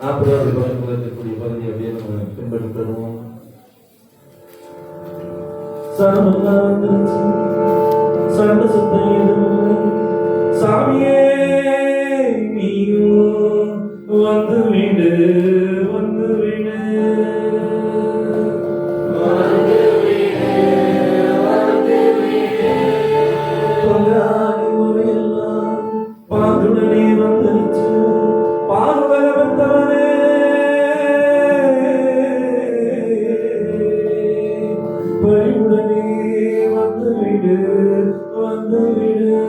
நாற்பதாவது பக்கத்தில் இருக்கக்கூடிய பகுதி அப்படியே நம்ம பின்பற்றுவோம். சரணம்லாம் வந்துருச்சு, சரண சுத்தம் எதுவுமில்லை, சாமியே நீயும் வந்து விடு, வந்து விடு, பொங்காடி முறையெல்லாம் பாதுடனே வந்துருச்சு, பாலுலக வந்தவனே பரிவுடனே வந்து விடு, வந்து விடு,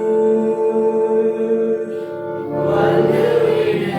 வந்து விடு,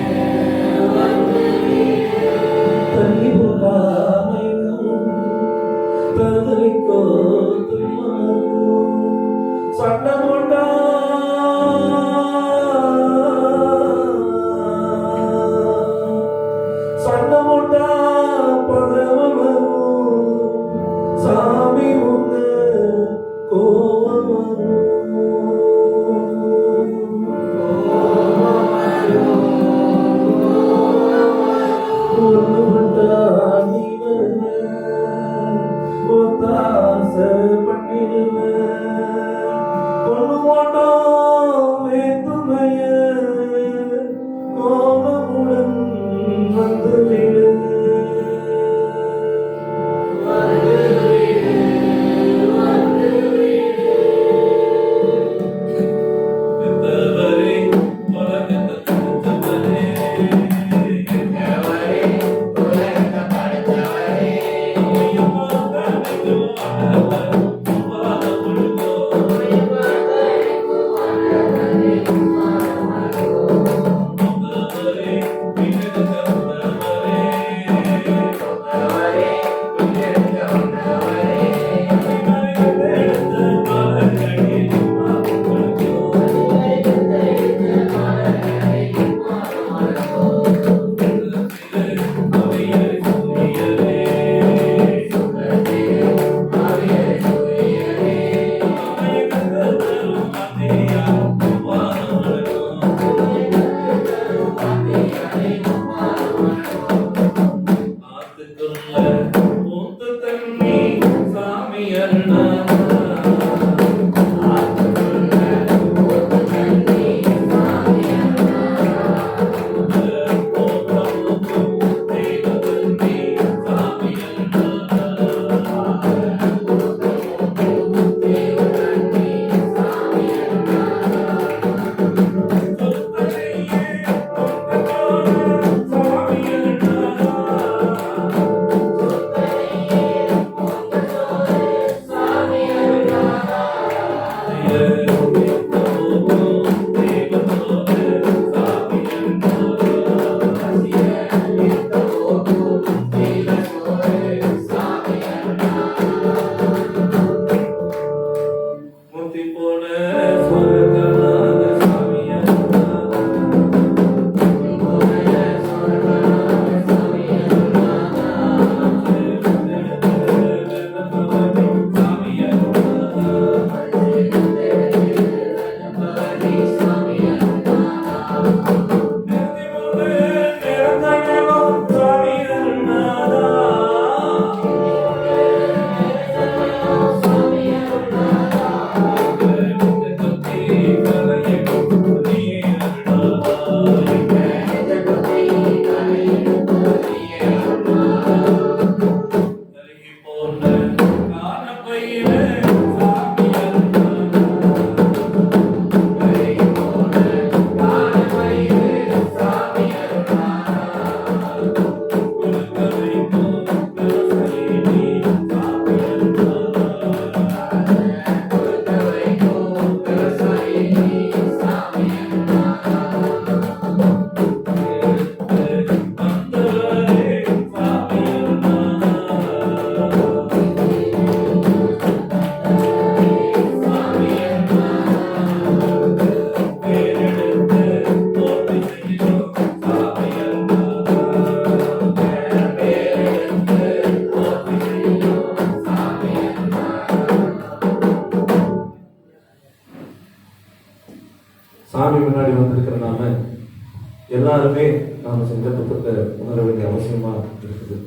எல்லாருமே நாம் செஞ்ச குற்றத்தை உணர வேண்டிய அவசியமா இருக்குது.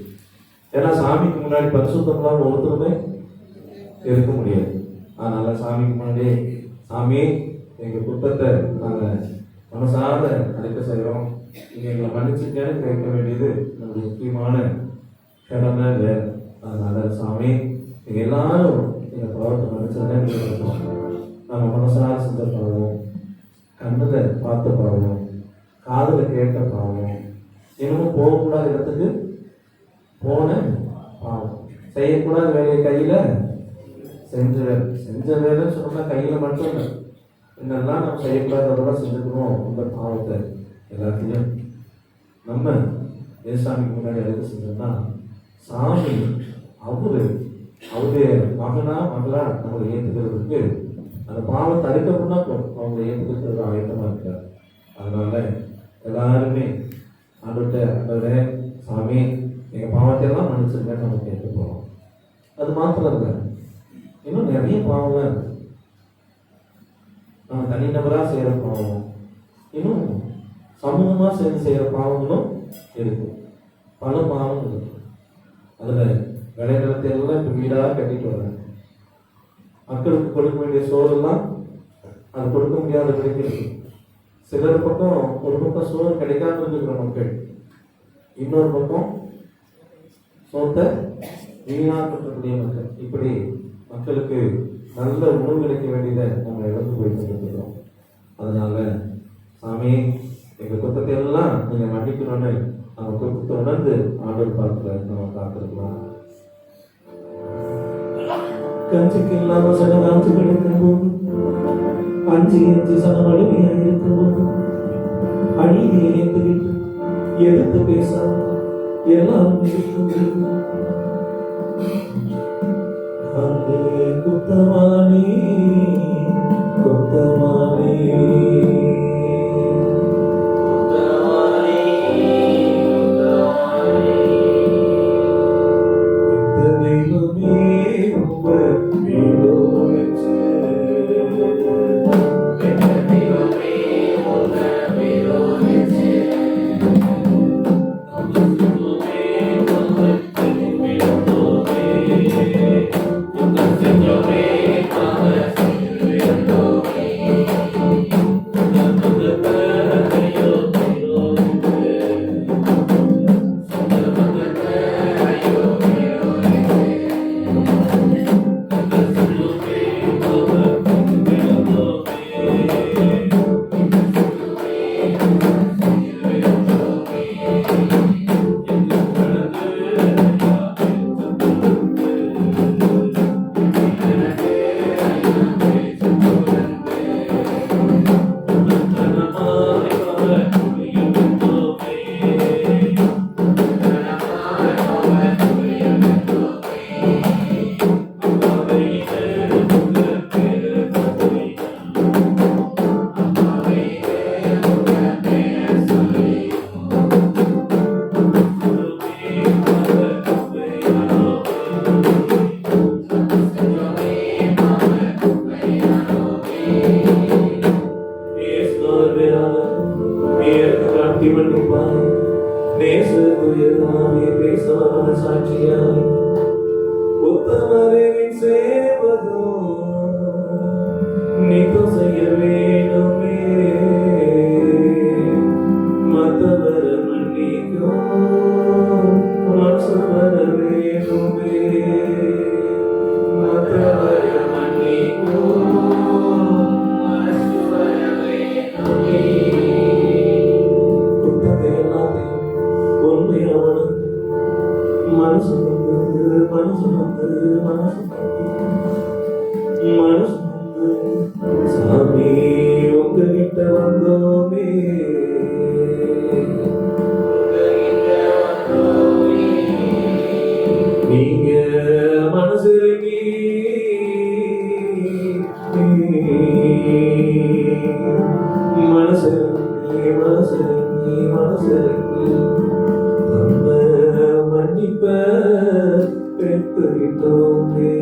ஏன்னா சாமிக்கு முன்னாடி பரிசுத்தம்லாம் ஒருத்தருமே இருக்க முடியாது. அதனால சாமிக்கு முன்னாடி, சாமி எங்க குற்றத்தை நாங்கள் மனசார அறிக்கை செய்கிறோம், நீங்க எங்களை மன்னிச்சுக்கன்னு கேட்க வேண்டியது நம்மளுடைய முக்கியமான கடமை வேலை. அதனால சாமி நீங்க எல்லாரும் எங்க பாவத்தை மன்னிச்சுக்கன்னு கேட்கணும். நம்ம மனசார செஞ்ச பாவம், கண்ணுல பார்த்த பாவம், காதுல கேட்ட பாவம், இன்னமும் போகக்கூடாத இடத்துக்கு போன பாவம், செய்யக்கூடாத வேலையை கையில செஞ்ச வேலை சொன்னா கையில மட்டும் இல்லை, என்னெல்லாம் நம்ம செய்யக்கூடாததெல்லாம் செஞ்சுக்கணும். அந்த பாவத்தை எல்லாத்தையும் நம்ம ஏசாமிக்கு முன்னாடி எதுக்கு செஞ்சோம்னா, சாமி அவருடைய மகனா மகளா நம்மளை ஏற்றுக்கிறதுக்கு, அந்த பாவம் தடுக்கணும்னா அவங்களை ஏற்றுக்கிறதுக்கு ஆயத்தமா இருக்கார். அதனால எல்லாருமே ஆண்டவரே சாமி எங்க பாவத்தை எல்லாம் மன்னிச்சிருக்கேன்னு நம்ம கேட்க போறோம். அது மாத்திரம் இல்லை, இன்னும் நிறைய பாவம் இருக்கு. நம்ம தனிநபரா செய்யற பாவம், இன்னும் சமூகமா சேர்ந்து செய்யற பாவங்களும் இருக்கு. பல பாவம் இருக்கு. அதுல விளைநிலத்தை எல்லாம் இப்ப வீடா கட்டிட்டு வர்றாங்க. மக்களுக்கு கொடுக்க வேண்டிய சோறுலாம் அது கொடுக்க முடியாத கிடைக்கிறது. சிலர் பக்கம் ஒரு பக்கம் சோறு கிடைக்காம இருக்கிற மக்கள், இன்னொரு பக்கம் சோத்தை வீணாக்கக்கூடிய மக்கள். இப்படி மக்களுக்கு நல்ல உணவு கிடைக்க வேண்டியதை நம்ம இழந்து போயிட்டு இருக்கிறோம். அதனால சாமி எங்க குற்றத்தை எல்லாம் நீங்க மன்னிக்கணும்னு நம்ம குற்றத்தை உணர்ந்து ஆண்டவர் பார்க்கல நம்ம காத்திருக்கலாம். கஞ்சிக்கு இல்லாம சனராஞ்சு கிடைக்கும் போது, அஞ்சு சனம் அடிமையா இருக்கும் போது, அடியை ஏற்றுக்கிட்டு எடுத்து பேசாம எல்லாரும் இருக்கும். குத்தமானே குத்தமானே சாட்சியாய் உத்தமரின் சேவதோ நீது செய்ய வேணுமே, மத்தவர மன்னிக்கும் மனசு வர வேணுமே, மத்தவர மன்னிக்கும் மனசு வர வேணுமே. குத்தத்தை எல்லாத்தையும் உண்மையான மனசு சாமி உங்ககிட்ட வந்தோமே, நீங்க மனசிறங்கி மனசிறங்கி மனசிறங்கி மனசிறங்கி மன்னிப்ப பெற்றுகிட்டோமே.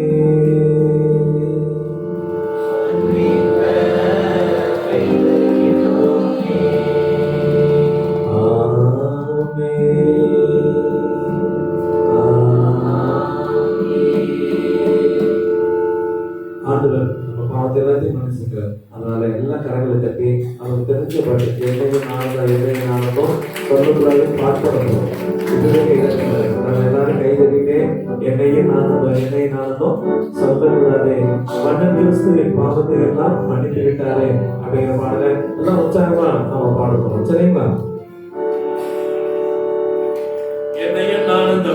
சொல்லக்கூடாது பார்க்கிறோம். நம்ம எல்லாரும் கை தட்டிட்டு என்னையும் நானும் சொல்லக்கூடாது. மன்னன் கிறிஸ்து என் பாவத்தை எல்லாம் மன்னித்து விட்டாரு அப்படிங்கிற பாடலை எல்லாம் உற்சாகமா நம்ம பாடுறோம். சரிங்களா? என்னையும் நானும்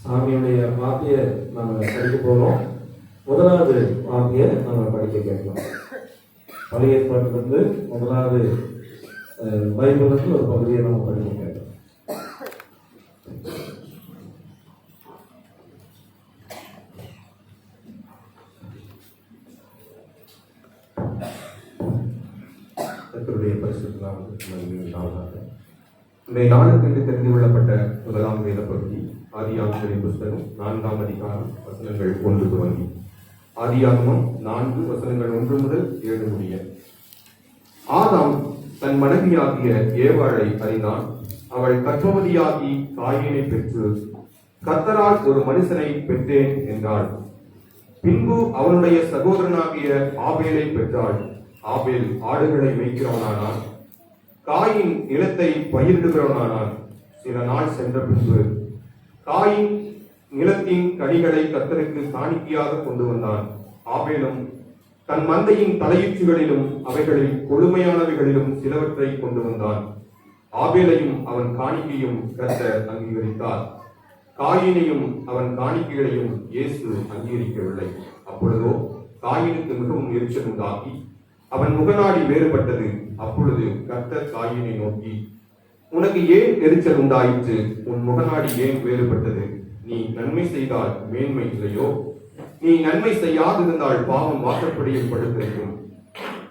சாமியுடைய வார்த்தையை நம்ம படிக்க போறோம். முதலாவது வார்த்தையை நம்ம படிக்க கேட்கலாம். பழைய ஏற்பாட்டிலிருந்து முதலாவது பைபிளுக்கு ஒரு பகுதியை நம்ம படிக்க கேட்கலாம். இன்றைய நாளுக்கு தெரிந்து கொள்ளப்பட்ட முதலாம் வேத பகுதி ஆதியாகமத்தின் புஸ்தகம் 4ஆம் அதிகாரம் வசனங்கள் 1 துவங்கி. ஆதியாகமம் 4 வசனங்கள் 1 முதல் 7 முடிய. ஆதாம் தன் மனைவியாகிய ஏவாளை அறிந்தான். அவள் கர்ப்பவதியாகி காயினை பெற்று கர்த்தரால் ஒரு மனுஷனை பெற்றேன் என்றாள். பின்பு அவனுடைய சகோதரனாகிய ஆபேலை பெற்றாள். ஆபேல் ஆடுகளை மேய்க்கிறவனானான். காயின் நிலத்தை பயிரிடுகிறவனானான். சில நாள் சென்ற பின்பு காயின் நிலத்தின் கனிகளை கர்த்தருக்கு காணிக்கையாக கொண்டு வந்தான். ஆபேலும் தன் மந்தையின் தலையீச்சுகளிலும் அவைகளில் கொடுமையானவைகளிலும் சிலவற்றை கொண்டு வந்தான். ஆபேலையும் அவன் காணிக்கையும் கர்த்தர் அங்கீகரித்தார். காயினையும் அவன் காணிக்கைகளையும் இயேசு அங்கீகரிக்கவில்லை. அப்பொழுதோ காயினுக்கு மிகவும் எரிச்சல் உண்டாக்கி அவன் முகநாடி வேறுபட்டது. அப்பொழுது கர்த்தர் காயினை நோக்கி, உனக்கு ஏன் எரிச்சல் உண்டாயிற்று? உன் முகநாடி ஏன் வேறுபட்டது? நீ நன்மை செய்தால் மேன்மை இல்லையோ? நீ நன்மை செய்யாதிருந்தால் பாவம் வாசற்படியில் படுத்திருக்கும்.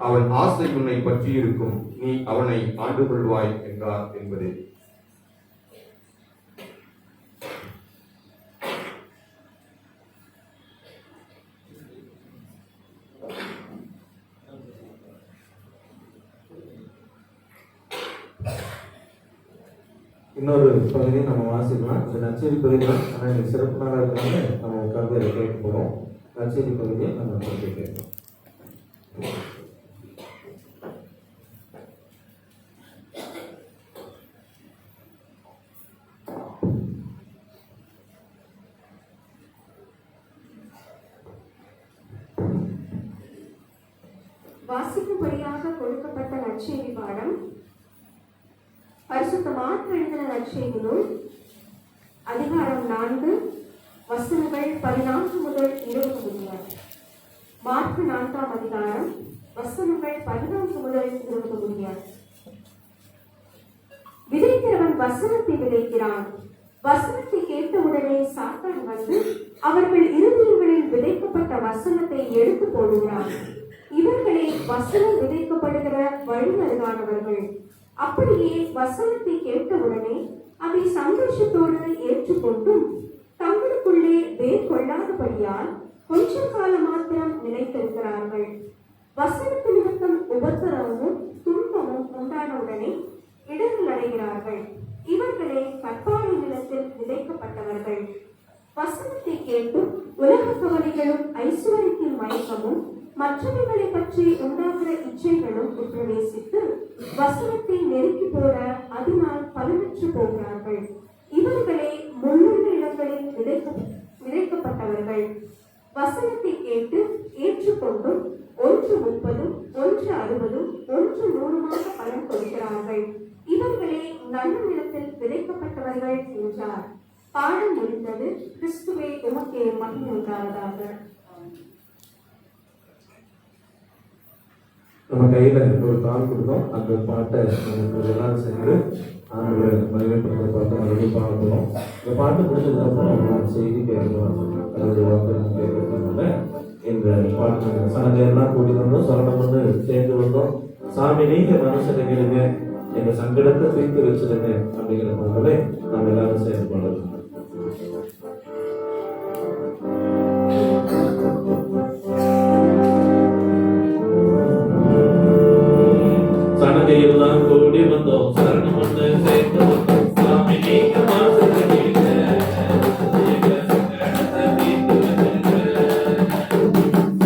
அவன் ஆசை உன்னை பற்றியிருக்கும். நீ அவனை ஆண்டு கொள்வாய் என்றார் என்பதே. இன்னொரு பகுதியை நம்ம வாசிக்கலாம். இந்த நச்சேரி பகுதி தான். ஆனால் எனக்கு சிறப்பு நாளாக இருக்கிறாங்க. நம்ம உட்கார்ந்து அதை கேட்க போகிறோம். நச்சேரி பகுதியை நம்ம படிக்க கேட்கலாம். வாசிக்கும்படியாக கொடுக்கப்பட்ட நற்செய்தி பாடம் பரிசுத்த மார்க் எழுதின நற்செய்தி நூல் அதிகாரம் 4 வசனங்கள் 14 முதல் 20 முடிய. மார்க் 4ஆம் அதிகாரம் வசனங்கள் 14 முதல் 20 முடிய. விதைக்கிறவன் வசனத்தை விதைக்கிறான். வசனத்தை கேட்டவுடனே சாத்தான் வந்து அவர்கள் இருதயங்களில் விதைக்கப்பட்ட வசனத்தை எடுத்து போடுகிறான். இவர்களே வசனம் விதைக்கப்படுகிற வழிமருகானவர்கள். அப்படியே வசனத்தை கேட்டவுடனே அதை சந்தோஷத்தோடு ஏற்றுக்கொண்டும் தங்களுக்குள்ளே வேர் கொள்ளாதபடியால் கொஞ்ச காலம் மாத்திரம் நிலைத்திருக்கிறார்கள். வசனத்து நிமித்தம் உபத்திரவமும் துன்பமும் உண்டானவுடனே இடர்கள் அடைகிறார்கள். இவர்களே கற்பாறை நிலத்தில் விதைக்கப்பட்டவர்கள். வசனத்தை கேட்டும் உலக உலக கவலைகளும் ஐஸ்வர்யத்தின் மயக்கமும் மற்றவர்களை பற்றி உண்டாகிற இச்சைகளும் உட்பிரவேசித்து வசனத்தை நெருக்கி போற அதனால் பலனற்று போகிறார்கள். இவர்களே முன்னுள்ள இடங்களில் விதைக்கப்பட்டவர்கள். வசனத்தை கேட்டு ஏற்றுக்கொண்டும் 130, 160, 100 பலன் கொடுக்கிறார்கள். இவர்களே நல்ல நிலத்தில் விதைக்கப்பட்டவர்கள் என்றார். பாடம் முடிந்தது. கிறிஸ்துவே உமக்கே மகிமை உண்டாவதாக. நம்ம கையில ஒரு தாள் கொடுத்தோம். அந்த பாட்டை நமக்கு எல்லாரும் சேர்ந்து ஆண்டவரை மகிமைப்படுத்த பாட்டை மறுபடியும் பாடணும். இந்த பாட்டு முடிச்சதுக்கு அப்புறம் செய்தி கேட்கலாம். அதாவது வாக்கு கேட்கறதுனால இந்த பாட்டு சனங்கெல்லாம் கூட்டி வந்தோம், சரணம் வந்து சேர்ந்து வந்தோம். சாமி நீங்க மனுஷனை கேளுங்க, எங்க சங்கடத்தை தீர்த்து வச்சிருங்க அப்படிங்கிற பாடலை நம்ம எல்லாரும் சேர்ந்து பாடலாம். சனங்கையெல்லாம் கூடி வந்தோம், சரணம் வந்து சேர்ந்து வந்தோம். சாமி நீங்க மனுஷனை கேளுங்க, எங்க சங்கடத்தை தீர்த்து வச்சிருங்க.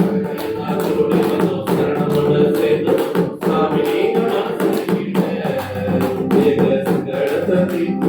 சனங்கையெல்லாம் கூடி வந்தோம், சரணம் வந்து சேர்ந்து வந்தோம். சாமி நீங்க மனுஷனை கேளுங்க, எங்க சங்கடத்தை தீர்த்து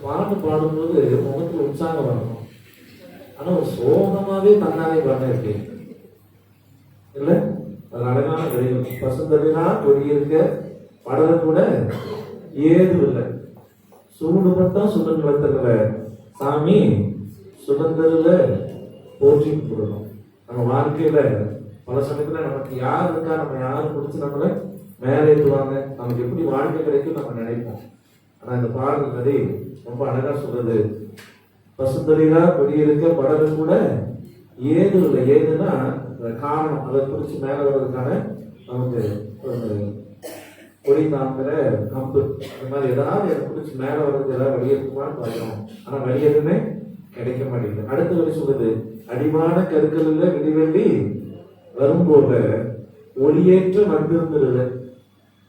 பாட்டு பாடும்போது முகத்துல உற்சாகம் வரணும். ஆனா ஒரு சோகமாவே தன்னாலே பாட இருக்கு இல்ல. அது அழகான கிடைக்கும். பசுந்தலினா கொடி இருக்க படல கூட ஏது இல்லை. சூடுபட்டா சுடன் வளர்த்தல சாமி சுதந்திரல போற்றி கொடுக்கணும். நம்ம வாழ்க்கையில பல சமயத்துல நமக்கு யார் இருக்கா, நம்ம யாரு பிடிச்சி நம்மளை மேலே ஏற்றுவாங்க, நமக்கு எப்படி வாழ்க்கை கிடைக்கும் நம்ம நினைப்போம். ஆனா இந்த பாடல் கதை ரொம்ப அழகா சொல்றது. பசுந்தலினா கொடி இருக்க படல கூட ஏது இல்லை. ஏதுன்னா காரணம், அதை குறிச்சு மேல வர்றதுக்கான நமக்கு கொடி தாங்குற கம்பு, இந்த மாதிரி ஏதாவது எனக்கு பிடிச்சி மேல வர்றதுக்கு ஏதாவது வழியிருக்குமான்னு பார்க்கணும். ஆனா வழி எதுவுமே கிடைக்க மாட்டேங்குது. அடுத்த வழி சொல்லுது, அடிமான கருக்கல்ல விடிவெள்ளி வரும்போல ஒளியேற்ற வந்திருந்துருது.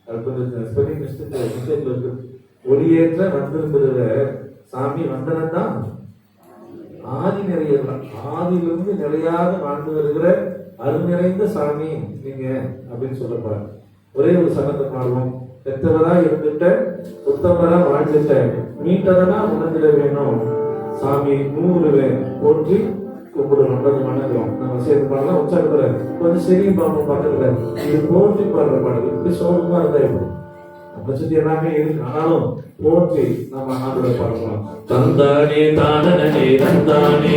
அது கொஞ்சம் ஸ்பெல்லிங் மிஸ்டேக்ல இருக்கு. ஒளியேற்ற வந்திருந்துருத சாமி வந்தனதான் ஆதி நிறையலாம். ஆதியிலிருந்து நிலையாக வாழ்ந்து வருகிற அருள் நிறைந்த சாமி நீங்க அப்படின்னு சொல்லப்பாரு. ஒரே ஒரு சனத்தை பாடுவோம். பெற்றவரா இருந்துட்ட உத்தமரா வாழ்ந்துட்ட மீட்டவனா உணர்ந்திட வேணும். சாமி 100 போற்றி கும்பிடுறோம் வணங்குறோம். நம்ம சேர்ந்து பாடலாம். உற்சாகத்துல கொஞ்சம் சரி பாப்போம் பக்கத்துல. இது போற்றி பாடுற பாடல் இப்படி சோகமா இருந்தா எப்படி? நம்ம சுத்தி எல்லாமே இருக்கு, ஆனாலும் போற்றி நம்ம ஆண்டோட பாடலாம். தந்தானே தானனே தந்தானே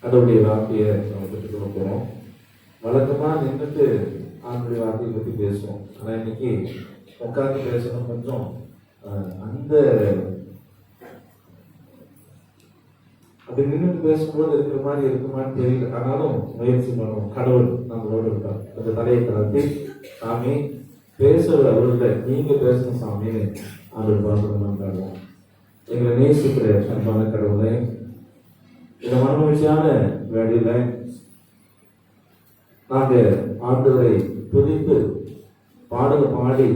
அதோடைய வார்த்தையை நம்ம பெற்றுக்கொள்ள போறோம். வழக்கமா நின்றுட்டு ஆண்டுடைய வார்த்தையை பத்தி பேசுவோம். ஆனா இன்னைக்கு உட்காந்து பேசணும். கொஞ்சம் அந்த அப்படி நின்றுட்டு பேசும்போது இருக்கிற மாதிரி இருக்குமான்னு தெரியல. ஆனாலும் முயற்சி பண்ணுவோம். கடவுள் நம்மளோட இருக்கார். அந்த தலையை தாழ்த்தி சாமி பேசுறது அவர்கிட்ட, நீங்க பேசணும் சாமின்னு ஆண்டு பார்க்கணும். எங்களை நேசிக்கிற அன்பான கடவுளை, இந்த மனமகிழ்ச்சியான வேலையில நாங்க ஆண்டவரை துதித்து பாடல பாடி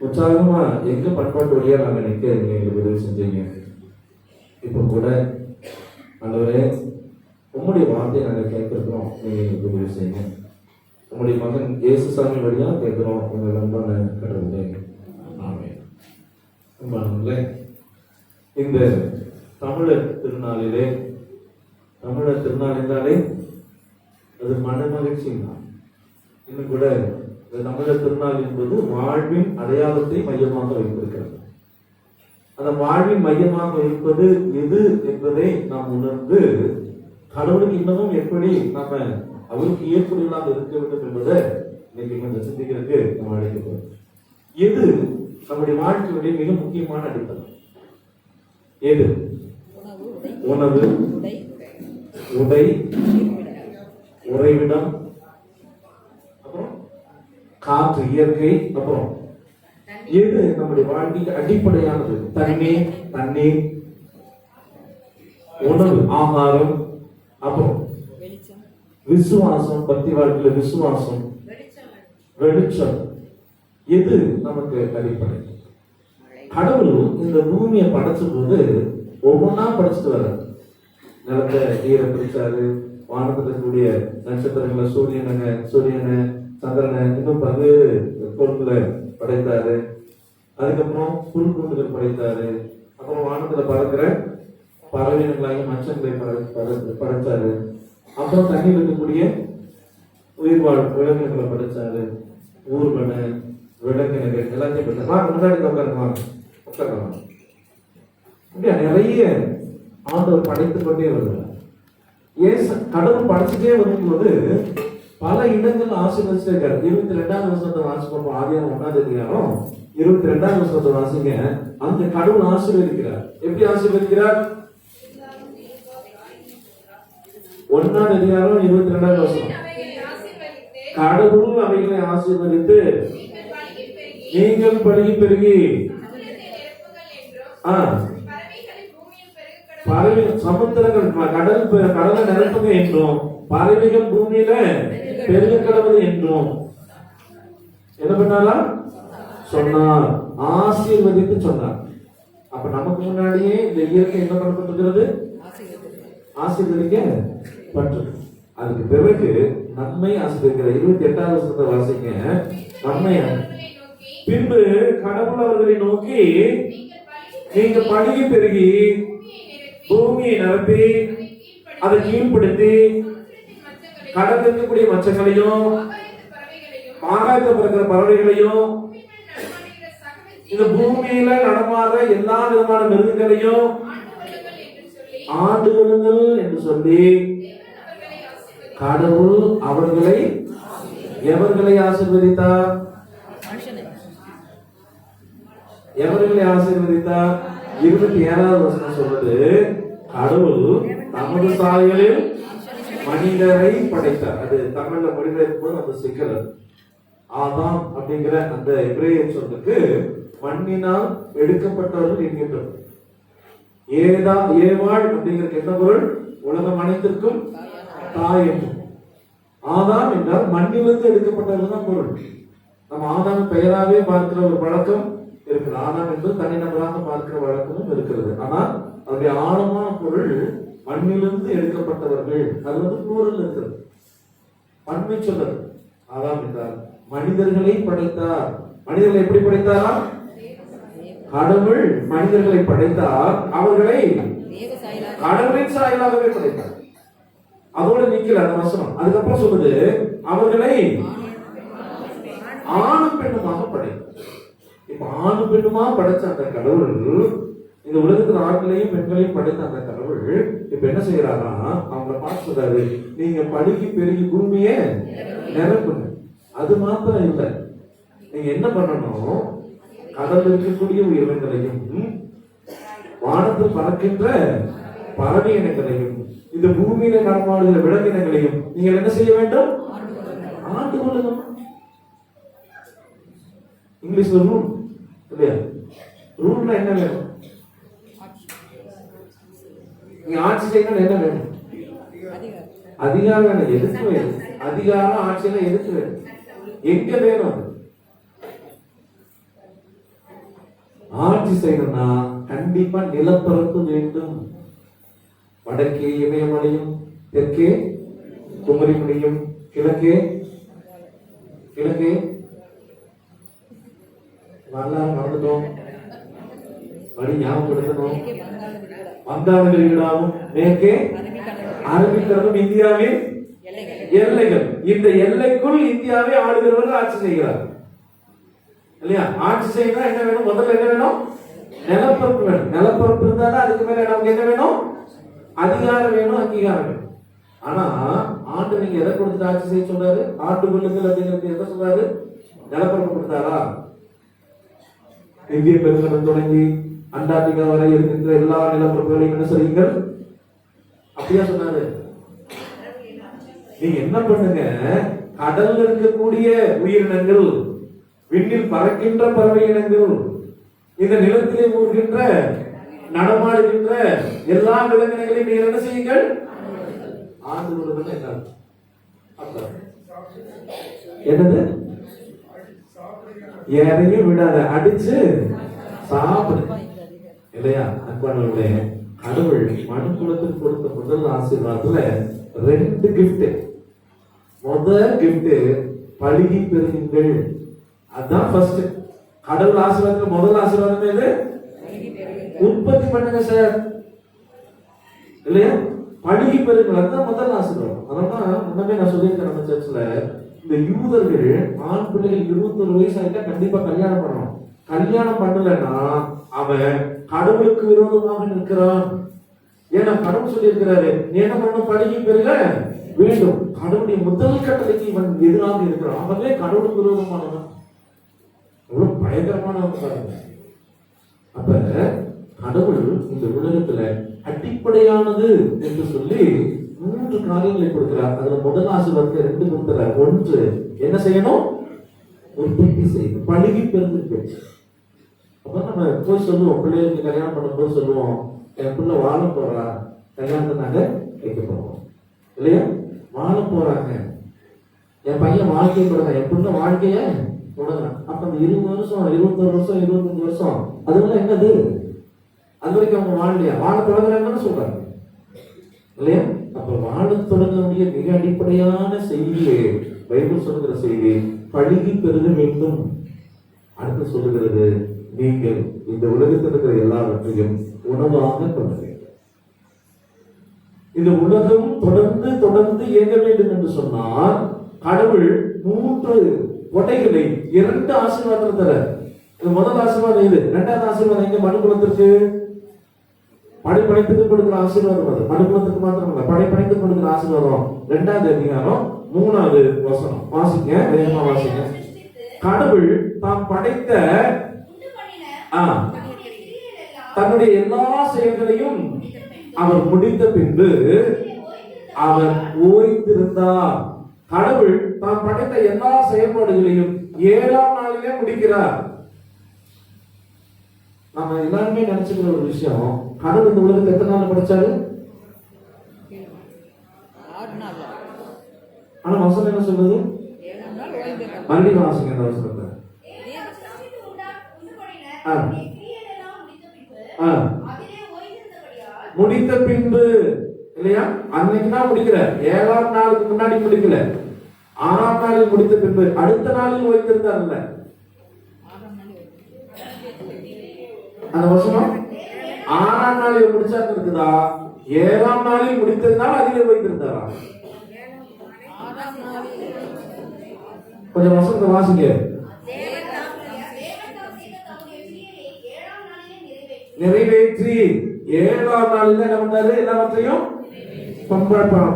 உற்சாகமா எங்க பண்பாட்டு வழியா நாங்க நிற்க எங்களுக்கு உதவி செஞ்சீங்க. இப்ப கூட ஆண்டவரே உம்முடைய வார்த்தையை நாங்க கேட்கிறோம், நீங்க எங்களுக்கு உதவி செய்யுங்க. உங்களுடைய மகன் இயேசுசாமி வழியா கேட்கிறோம் உங்கள் அன்பான கடவுளே. ஆமென். அன்பானவர்களே, இந்த தமிழர் திருநாளிலே, தமிழர் திருநாள் என்றாலே அது மன மகிழ்ச்சி தான். இன்னும் கூட இந்த தமிழர் திருநாள் என்பது வாழ்வின் அடையாளத்தை மையமாக வைத்திருக்கிறது. அந்த வாழ்வின் மையமாக இருப்பது எது என்பதை நாம் உணர்ந்து கடவுளுக்கு இன்னமும் எப்படி நாம அவருக்கு ஏற்புடையதாக இருக்க வேண்டும் என்பதை இன்னைக்கு கொஞ்சம் சிந்திக்கிறதுக்கு நம்ம அழைக்கப்படும். எது நம்முடைய வாழ்க்கையுடைய மிக முக்கியமான அடிப்படை? எது? உணவு, உடை, உறைவிடம், அப்புறம் காற்று, இயற்கை, அப்புறம் எது நம்முடைய வாழ்க்கைக்கு அடிப்படையானது? தண்ணீர், உணவு, ஆகாரம், அப்புறம் விசுவாசம், பக்தி வாழ்க்கையில விசுவாசம், வெளிச்சம். எது நமக்கு அடிப்படை? கடவுள் இந்த பூமியை படைச்சும் போது ஒவ்வொன்னா படைச்சிட்டு வர, நிலத்தை நீரை பிடிச்சாரு, வானத்துல இருக்கக்கூடிய நட்சத்திரங்களை, சூரியனை, சந்திரனை, இன்னும் பல்வேறு பொருட்களை படைத்தாரு. அதுக்கப்புறம் புல் பூண்டுகள் படைத்தாரு. அப்புறம் வானத்துல பறக்கிற பறவைகளாக மச்சங்களை படைச்சாரு. அப்புறம் தண்ணீர் இருக்கக்கூடிய உயிர்வாழ் விலங்குகளை படைச்சாரு. ஊர்வன, விலங்கினங்கள் எல்லாத்தையும் படைச்சாரு. முன்னாடி உட்காருவாங்க. அப்படியா நிறைய ஆண்டவர் படைத்துக் கொண்டே வருகிறார். கடவுள் படைச்சுட்டே வரும்போது பல இடங்கள் ஆசீர்வதிச்சே இருக்காரு. 22வது வசனத்தை வாசிப்போம். ஆதியாகமம் 1ஆம் அதிகாரம் 22வது வசனத்தை வாசிங்க. அந்த கடவுள் ஆசீர்வதிக்கிறார். எப்படி ஆசீர்வதிக்கிறார்? 1ஆம் அதிகாரம் 22வது வசனம். கடவுள் அவைகளை ஆசீர்வதித்து நீங்கள் பலுகி பெருகி பறவைகள் சமுத்திரங்கள் கடலை நிரப்புங்க என்றும் பறவைகள் பூமியில பெருக கடவுள் என்றும் என்ன பண்ணாரா சொன்னார். ஆசீர்வதித்து சொன்னார். அப்ப நமக்கு முன்னாடியே இந்த இயற்கை என்ன பண்ணப்பட்டிருக்கிறது? ஆசீர்வதிக்கப்பட்டது. அதுக்கு பிறகு நன்மை ஆசீர்வதிக்கிற 28வது வசனத்தை வாசிங்க. நன்மை பின்பு கடவுள் அவர்களை நோக்கி நீங்க பலுகி பெருகி பூமியை நிரப்பி அதை கீழ்ப்படுத்தி கடல் இருக்கக்கூடிய மச்சங்களையும் ஆகாயத்தில் பிறக்கிற பறவைகளையும் இந்த பூமியில நடமாற எல்லா விதமான மிருகங்களையும் ஆண்டு கொள்ளுங்கள் என்று சொல்லி கடவுள் எவர்களை ஆசீர்வதித்தார்? எவர்களை ஆசீர்வதித்தார்? 27வது வசனம் சொல்றது, கடவுள் தமது சாயலில் மனிதரை படைத்தார். அது தமிழ்ல மொழிபெயர்க்கும் போது அந்த சிக்கல் ஆதாம் அப்படிங்கிற அந்த எபிரேய சொல்லுக்கு மண்ணினால் எடுக்கப்பட்டவர்கள் என்கின்றது. ஏவாள் அப்படிங்கிற என்ன பொருள்? உலகம் அனைத்திற்கும் தாய் என்று. ஆதாம் என்றால் மண்ணிலிருந்து எடுக்கப்பட்டவர்கள் தான் பொருள். நம்ம ஆதாம் பெயராகவே பார்க்கிற ஒரு பழக்கம் இருக்குது. ஆதாம் என்று தனிநபராக பார்க்கிற வழக்கமும் இருக்கிறது. ஆனால் அதனுடைய ஆழமான பொருள் மண்ணிலிருந்து எடுக்கப்பட்டவர்கள். அது plural இருக்கிறது, பன்மை சொல்லது. ஆதாம் என்றால் மனிதர்களை படைத்தார். மனிதர்களை எப்படி படைத்தாரா? கடவுள் மனிதர்களை படைத்தார், அவர்களை கடவுளின் சாயலாகவே படைத்தார். அதோட நிக்கல அந்த வசனம். அதுக்கப்புறம் சொல்லுது, அவர்களை ஆணும் பெண்ணுமாக படைத்தார். இப்ப ஆணும் பெண்ணுமா படைச்ச அந்த கடவுள், இந்த உலகத்துல ஆண்களையும் பெண்களையும் படைத்த அந்த கடவுள் இப்ப என்ன செய்யறாரா? அவங்கள பார்த்து சொல்றாரு, நீங்க படுகி பெருகி பூமியை நிரப்புங்க. அது மாத்திரம் இல்ல, நீங்க என்ன பண்ணணும்? கடல் இருக்கக்கூடிய உயிரினங்களையும் வானத்தில் பறக்கின்ற பறவை இனங்களையும் இந்த பூமியில நடமாடுகிற விலங்கினங்களையும் நீங்கள் என்ன செய்ய வேண்டும்? ஆண்டு கொள்ளணும். இங்கிலீஷ்ல ரூல் இல்லையா? ரூல்னா என்ன வேணும்? நீங்க ஆட்சி செய்யணும் என்ன வேணும்? அதிகாரம் வேணும். எதுக்கு வேணும்? அதிகாரம் ஆட்சியில எதுக்கு வேணும்? எங்க வேணும்? ஆட்சி செய்யணும்னா கண்டிப்பா நிலப்பரப்பு வேண்டும். வடக்கே இமயமலையும், தெற்கே குமரிமலையும், கிழக்கே மறந்துட்டோம், வழி ஞாபகப்படுத்தணும். வந்தாளர்கள் ஈடாவும், மேற்கே அரபிக்கடலும் இந்தியாவின் எல்லைகள். இந்த எல்லைக்குள் இந்தியாவை ஆளுகிறவர்கள் ஆட்சி செய்கிறார் இல்லையா? ஆட்சி செய்யணும் என்ன வேணும்? முதல்ல என்ன வேணும்? நிலப்பரப்பு வேணும். நிலப்பரப்பு இருந்தாலும் அதுக்கு மேல நமக்கு என்ன வேணும்? அதிகாரம் வேணும், அங்கீகாரம் வேணும். ஆனா ஆண்டு நீங்க எதை கொடுத்து ஆட்சி செய்ய சொல்றாரு? ஆண்டு கொள்ளுங்கள் அப்படிங்கிறது எதை சொல்றாரு? நிலப்பரப்பு கொடுத்தாரா? இந்திய பெருங்கடல் தொடங்கி அண்டார்டிகா வரை இருக்கின்ற எல்லா நிலப்பரப்புகளையும் என்ன செய்யுங்கள் அப்படியா சொன்னாரு? நீங்க என்ன பண்ணுங்க? கடல்ல இருக்கக்கூடிய உயிரினங்கள், விண்ணில் பறக்கின்ற பறவை இனங்கள், இந்த நிலத்திலே ஊர்கின்ற நடமாடுகின்ற எல்லா விலங்கினங்களையும் நீங்க என்ன செய்யுங்கள்? ஆண்டு கொள்ளுங்கள். என்னது? எதையும் விடாத, அடிச்சு சாப்பிடு இல்லையா? அன்பானவர்களே, கடவுள் மனு குலத்துக்கு கொடுத்த முதல் ஆசீர்வாதத்துல 2 gift. முதல் gift பழுகி பெறுங்கள். அதான் ஃபர்ஸ்ட். கடவுள் ஆசீர்வாதத்துல முதல் ஆசீர்வாதம் எது? உற்பத்தி பண்ணுங்க சார் இல்லையா? பழுகி பெறுங்கள், அதுதான் முதல் ஆசீர்வாதம். அதனால முன்னமே நான் சொல்லியிருக்கேன் நம்ம சர்ச்ல, இந்த யூதர்கள் ஆண் பிள்ளைகள் 21 வயசு ஆயிட்டா கண்டிப்பா கல்யாணம் பண்ணணும். கல்யாணம் பண்ணலன்னா அவன் கடவுளுக்கு விரோதமாக நிற்கிறான். ஏன்னா கடவுள் சொல்லி இருக்கிறாரு, நீ என்ன பண்ணணும்? பழுகி பெறுக வேண்டும். கடவுளுடைய முதல் கட்டளைக்கு இவன் எதிராக இருக்கிறான். அவனே கடவுளுக்கு விரோதமானவன். எவ்வளவு பயங்கரமானவன் பாருங்க. அப்ப கடவுள் இந்த உலகத்துல அடிப்படையானது என்று சொல்லி 3 காரியங்களை கொடுக்கிறார். அதுல முதல் ஆசீர்வாதத்தை 2 கொடுக்கிறார். ஒன்று என்ன செய்யணும்? உற்பத்தி செய்யணும், பழுகி பெறுங்க. அப்ப நம்ம போய் சொல்லுவோம், பிள்ளைகளுக்கு கல்யாணம் பண்ணும்போது சொல்லுவோம், என் பிள்ளை வாழ போறா, கல்யாணத்தை நாங்க வைக்க போறோம் இல்லையா? வாழ போறாங்க, என் பையன் வாழ்க்கையை கொடுங்க, என் பிள்ளை வாழ்க்கைய தொடங்குறான். அப்ப அந்த 20 வருஷம் 21 வருஷம் 25 வருஷம் அதெல்லாம் என்னது? அது வரைக்கும் அவங்க வாழலையா? வாழ தொடங்குறாங்கன்னு சொல்றாங்க இல்லையா? அப்ப வாழ தொடங்கக்கூடிய மிக அடிப்படையான செய்தியே பைபிள் சொல்லுகிற செய்தி, பழுகி பெருக வேண்டும். அடுத்து சொல்லுகிறது, நீங்கள் இந்த உலகத்தில் இருக்கிற எல்லாவற்றையும் உணவாக கொள்ள வேண்டும். இந்த உலகம் தொடர்ந்து தொடர்ந்து இயங்க வேண்டும் என்று சொன்னால் கடவுள் 3 கொடைகளை 2 ஆசீர்வாதம் தர. முதல் ஆசீர்வாதம் இது. 2வது ஆசீர்வாதம் எங்க? மனு குலத்திற்கு படைப்படைத்துக்கு கொடுக்கிற ஆசீர்வாதம் அது. மனுக்குலத்துக்கு மாத்திரம் இல்ல, படைப்படைத்துக்கு கொடுக்கிற ஆசீர்வாதம். 2வது அதிகாரம் 3வது வசனம் வாசிங்க, வேகமா வாசிங்க. கடவுள் தாம் படைத்த தன்னுடைய எல்லா செயல்களையும் அவர் முடித்த பின்பு அவர் ஓய்ந்திருந்தார். கடவுள் தாம் படைத்த எல்லா செயல்பாடுகளையும் 7ஆம் நாளிலே முடிக்கிறார். நம்ம எல்லாருமே நினைச்சுக்கிற ஒரு விஷயம், கடவுள் இந்த உலகத்தை எத்தனை நாள் படைச்சாரு? ஆனா வசனம் என்ன சொல்றது? மறுபடியும் வாசிங்க அந்த வசனத்தை. முடித்த பின்பு இல்லையா? அன்னைக்கு தான் முடிக்கிற, 7ஆம் நாளுக்கு முன்னாடி முடிக்கல, 6ஆம் நாளில் முடித்த பின்பு அடுத்த நாளில் ஓய்ந்திருந்தார். இல்ல அந்த வசனம் 6ஆம் நாளில் முடிச்சாங்க இருக்குதா? 7ஆம் நாளில் முடித்ததுனால அதிலே ஓய்ந்திருந்தாரா? கொஞ்சம் வசனத்தை வாசிங்க. நிறைவேற்றி 7ஆம் நாளில் என்ன பண்ணாரு? எல்லாவற்றையும்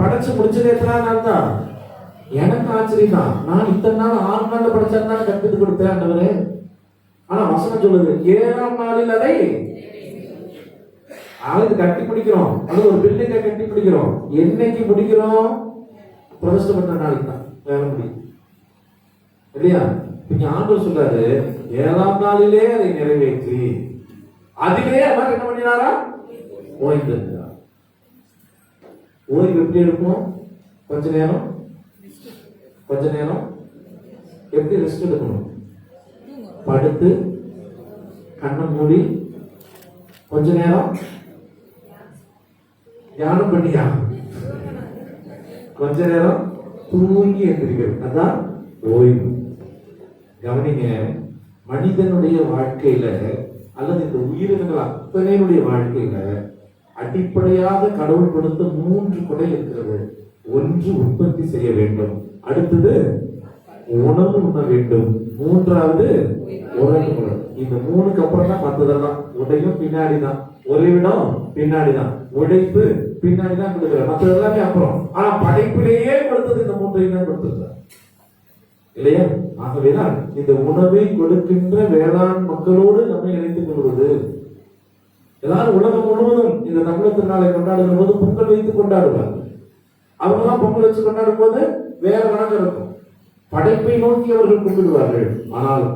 படைச்சு முடிச்சது எத்தனை நாள் தான்? எனக்கு ஆச்சரியம் தான். நான் இத்தனை நாள் 6 நாள்ல படைச்சாருன்னு கற்பித்து கொடுத்தேன் ஆண்டவரே. ஆனா வசனம் சொல்லுது 7ஆம் நாளில் அதை அழுது கட்டி பிடிக்கிறோம். அது ஒரு பில்டிங்கை கட்டி பிடிக்கிறோம். என்னைக்கு முடிக்கிறோம்? பிரதிஷ்டை பண்ண நாளைக்கு தான் வேலை முடியும் இல்லையா? இங்க ஆண்டவர் சொல்றாரு 7ஆம் நாளிலே அதை நிறைவேற்றி அதிலே அவர் என்ன பண்ணினாரா? ஓய்ந்திருந்தார். ஓய்வு எப்படி இருக்கும்? கொஞ்ச நேரம் எப்படி ரெஸ்ட் எடுக்கணும்? படுத்து கண்ணை மூடி கொஞ்ச நேரம் தியானம் பண்ணியா, கொஞ்ச நேரம் தூங்கி எந்திரிக்கிறது, அதான் ஓய்வு. கவனிங்க, மனிதனுடைய வாழ்க்கையில அல்லது இந்த உயிரினங்கள் அத்தனையுடைய வாழ்க்கையில அடிப்படையாக கடவுள் கொடுத்த 3 கொடை இருக்கிறது. ஒன்று உற்பத்தி செய்ய வேண்டும், அடுத்தது உணவு உண்ண வேண்டும், 3வது உறவு. இந்த 3க்கு அப்புறம் தான் மற்றதெல்லாம். உடையும் பின்னாடிதான், உறைவிடம் பின்னாடிதான், உழைப்பு பின்னாடிதான் கொடுக்குற, மற்ற எல்லாமே அப்புறம். ஆனா படைப்பிலேயே கொடுத்தது இந்த 3ஐயும் தான் கொடுத்திருக்கார் இல்லையா? ஆகவேதான் இந்த உணவை கொடுக்கின்ற வேளாண் மக்களோடு நம்மை இணைத்துக் கொள்வது. எல்லாரும் உலகம் முழுவதும் இந்த தமிழர் திருநாளை கொண்டாடுகிற போது பொங்கல் வைத்து கொண்டாடுவார்கள். அவங்க எல்லாம் பொங்கல் வச்சு கொண்டாடும் போது வேற வணக்கம் இருக்கும், படைப்பை நோக்கி அவர்கள் கும்பிடுவார்கள். ஆனால்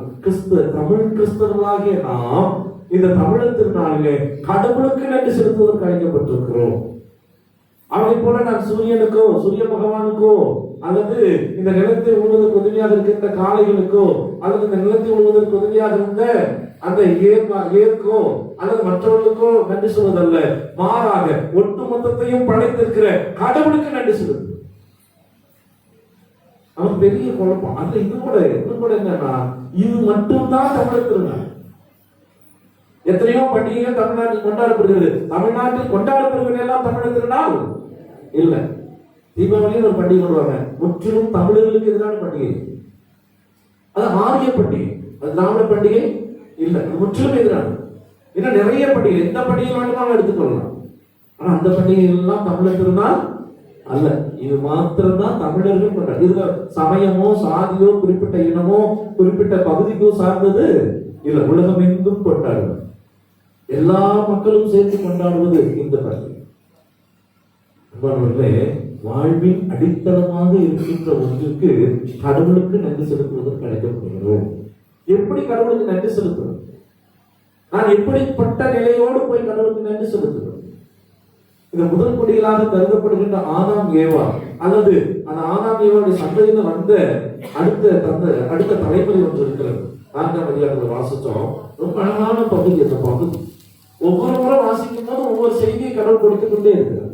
தமிழ் கிறிஸ்தவர்களாகிய நாம் இந்த தமிழர் திருநாளிலே கடவுளுக்கு நன்றி செலுத்துவதற்கு அழைக்கப்பட்டிருக்கிறோம். அவனை போல நான் சூரியனுக்கோ, சூரிய பகவானுக்கோ, அல்லது இந்த நிலத்தை உழுவதற்கு உதவியாக இருக்கின்ற காளைகளுக்கோ, அல்லது இந்த நிலத்தை உழுவதற்கு உதவியாக இருந்த அந்த ஏற்கோ அல்லது மற்றவர்களுக்கோ நன்றி சொல்வதல்ல, மாறாக ஒட்டு மொத்தத்தையும் படைத்திருக்கிற கடவுளுக்கு நன்றி சொல்வது. அவன் பெரிய குழப்பம். அது இன்னும் கூட என்னன்னா, இது மட்டும்தான் தமிழர் திருநாள். எத்தனையோ பண்டிகைகள் தமிழ்நாட்டில் கொண்டாடப்படுகிறது. தமிழ்நாட்டில் கொண்டாடப்படுகிற எல்லாம் தமிழர் திருநாள் இல்ல. தீபாவளியில் ஒரு பண்டிகை கொள்வாங்க, முற்றிலும் தமிழர்களுக்கு எதிரான பண்டிகை. அது ஆரிய பண்டிகை, அது திராவிட பண்டிகை இல்ல, முற்றிலும் எதிரான. இன்னும் நிறைய பண்டிகை, எந்த பண்டிகை வேண்டுமாலும் எடுத்துக்கொள்ளலாம். ஆனா அந்த பண்டிகைகள் எல்லாம் தமிழர் திருநாள் அல்ல. இது மாத்திரம்தான் தமிழர்கள் கொண்டாடு. இதுல சமயமோ சாதியோ குறிப்பிட்ட இனமோ குறிப்பிட்ட பகுதிக்கோ சார்ந்தது இல்ல. உலகம் எங்கும் கொண்டாடுவது, எல்லா மக்களும் சேர்த்து கொண்டாடுவது இந்த பண்டிகை. வாழ்வின் அடித்தளமாக இருக்கின்ற ஒன்றுக்கு கடவுளுக்கு நன்றி செலுத்துவதற்கு அழைக்கப்படுகிறோம். எப்படி கடவுளுக்கு நன்றி செலுத்துவது? நான் எப்படிப்பட்ட நிலையோடு போய் கடவுளுக்கு நன்றி செலுத்துவது? இந்த முதல் குடிகளாக கருதப்படுகின்ற ஆதாம் ஏவா, அல்லது அந்த ஆதாம் ஏவாவுடைய சந்ததியில வந்த அடுத்த தலைமுறை ஒன்று இருக்கிறது. 4ஆம் அதிகாரத்தில் வாசிச்சோம். ரொம்ப அழகான பகுதி அந்த பகுதி. ஒவ்வொரு முறை வாசிக்கும் போதும் ஒவ்வொரு செய்தியை கடவுள் கொடுத்துக் கொண்டே இருக்கிறார்.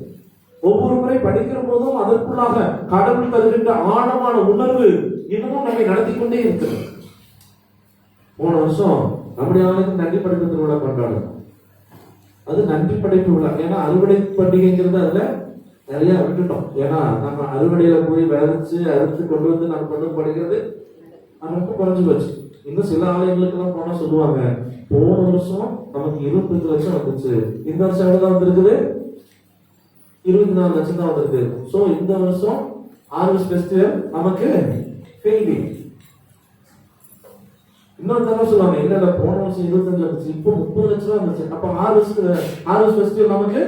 ஒவ்வொரு முறை படிக்கிற போதும் அதற்குள்ளாக கடவுள் தருகின்ற ஆழமான உணர்வு இன்னமும் நம்மை நடத்தி கொண்டே இருக்கிறது. போன வருஷம் நம்முடைய ஆளுக்கு நன்றி படைப்பு திருவிழா கொண்டாடுறோம். அது நன்றி படைப்பு விழா. ஏன்னா அறுவடை பண்டிகைங்கிறது அதுல நிறைய விட்டுட்டோம். ஏன்னா நம்ம அறுவடையில போய் விளைச்சு அறுத்து கொண்டு வந்து நம்ம கொண்டு படிக்கிறது ரொம்ப குறைஞ்சு போச்சு. இன்னும் சில ஆலயங்களுக்கு எல்லாம் போனா சொல்லுவாங்க, போன வருஷம் நமக்கு 25 லட்சம் வந்துச்சு, இந்த வருஷம் எவ்வளவுதான் வந்திருக்குது, 24 லட்சம் தான் வந்திருக்கு. சோ இந்த வருஷம் ஹார்வெஸ்ட் ஃபெஸ்டிவல் நமக்கு ஃபெயிலியர். இன்னொரு தடவை சொல்லுவாங்க, இல்ல இல்ல போன வருஷம் 25 வந்துச்சு, இப்போ 30 லட்சம் தான் வந்துச்சு. அப்ப ஹார்வெஸ்ட் ஃபெஸ்டிவல் நமக்கு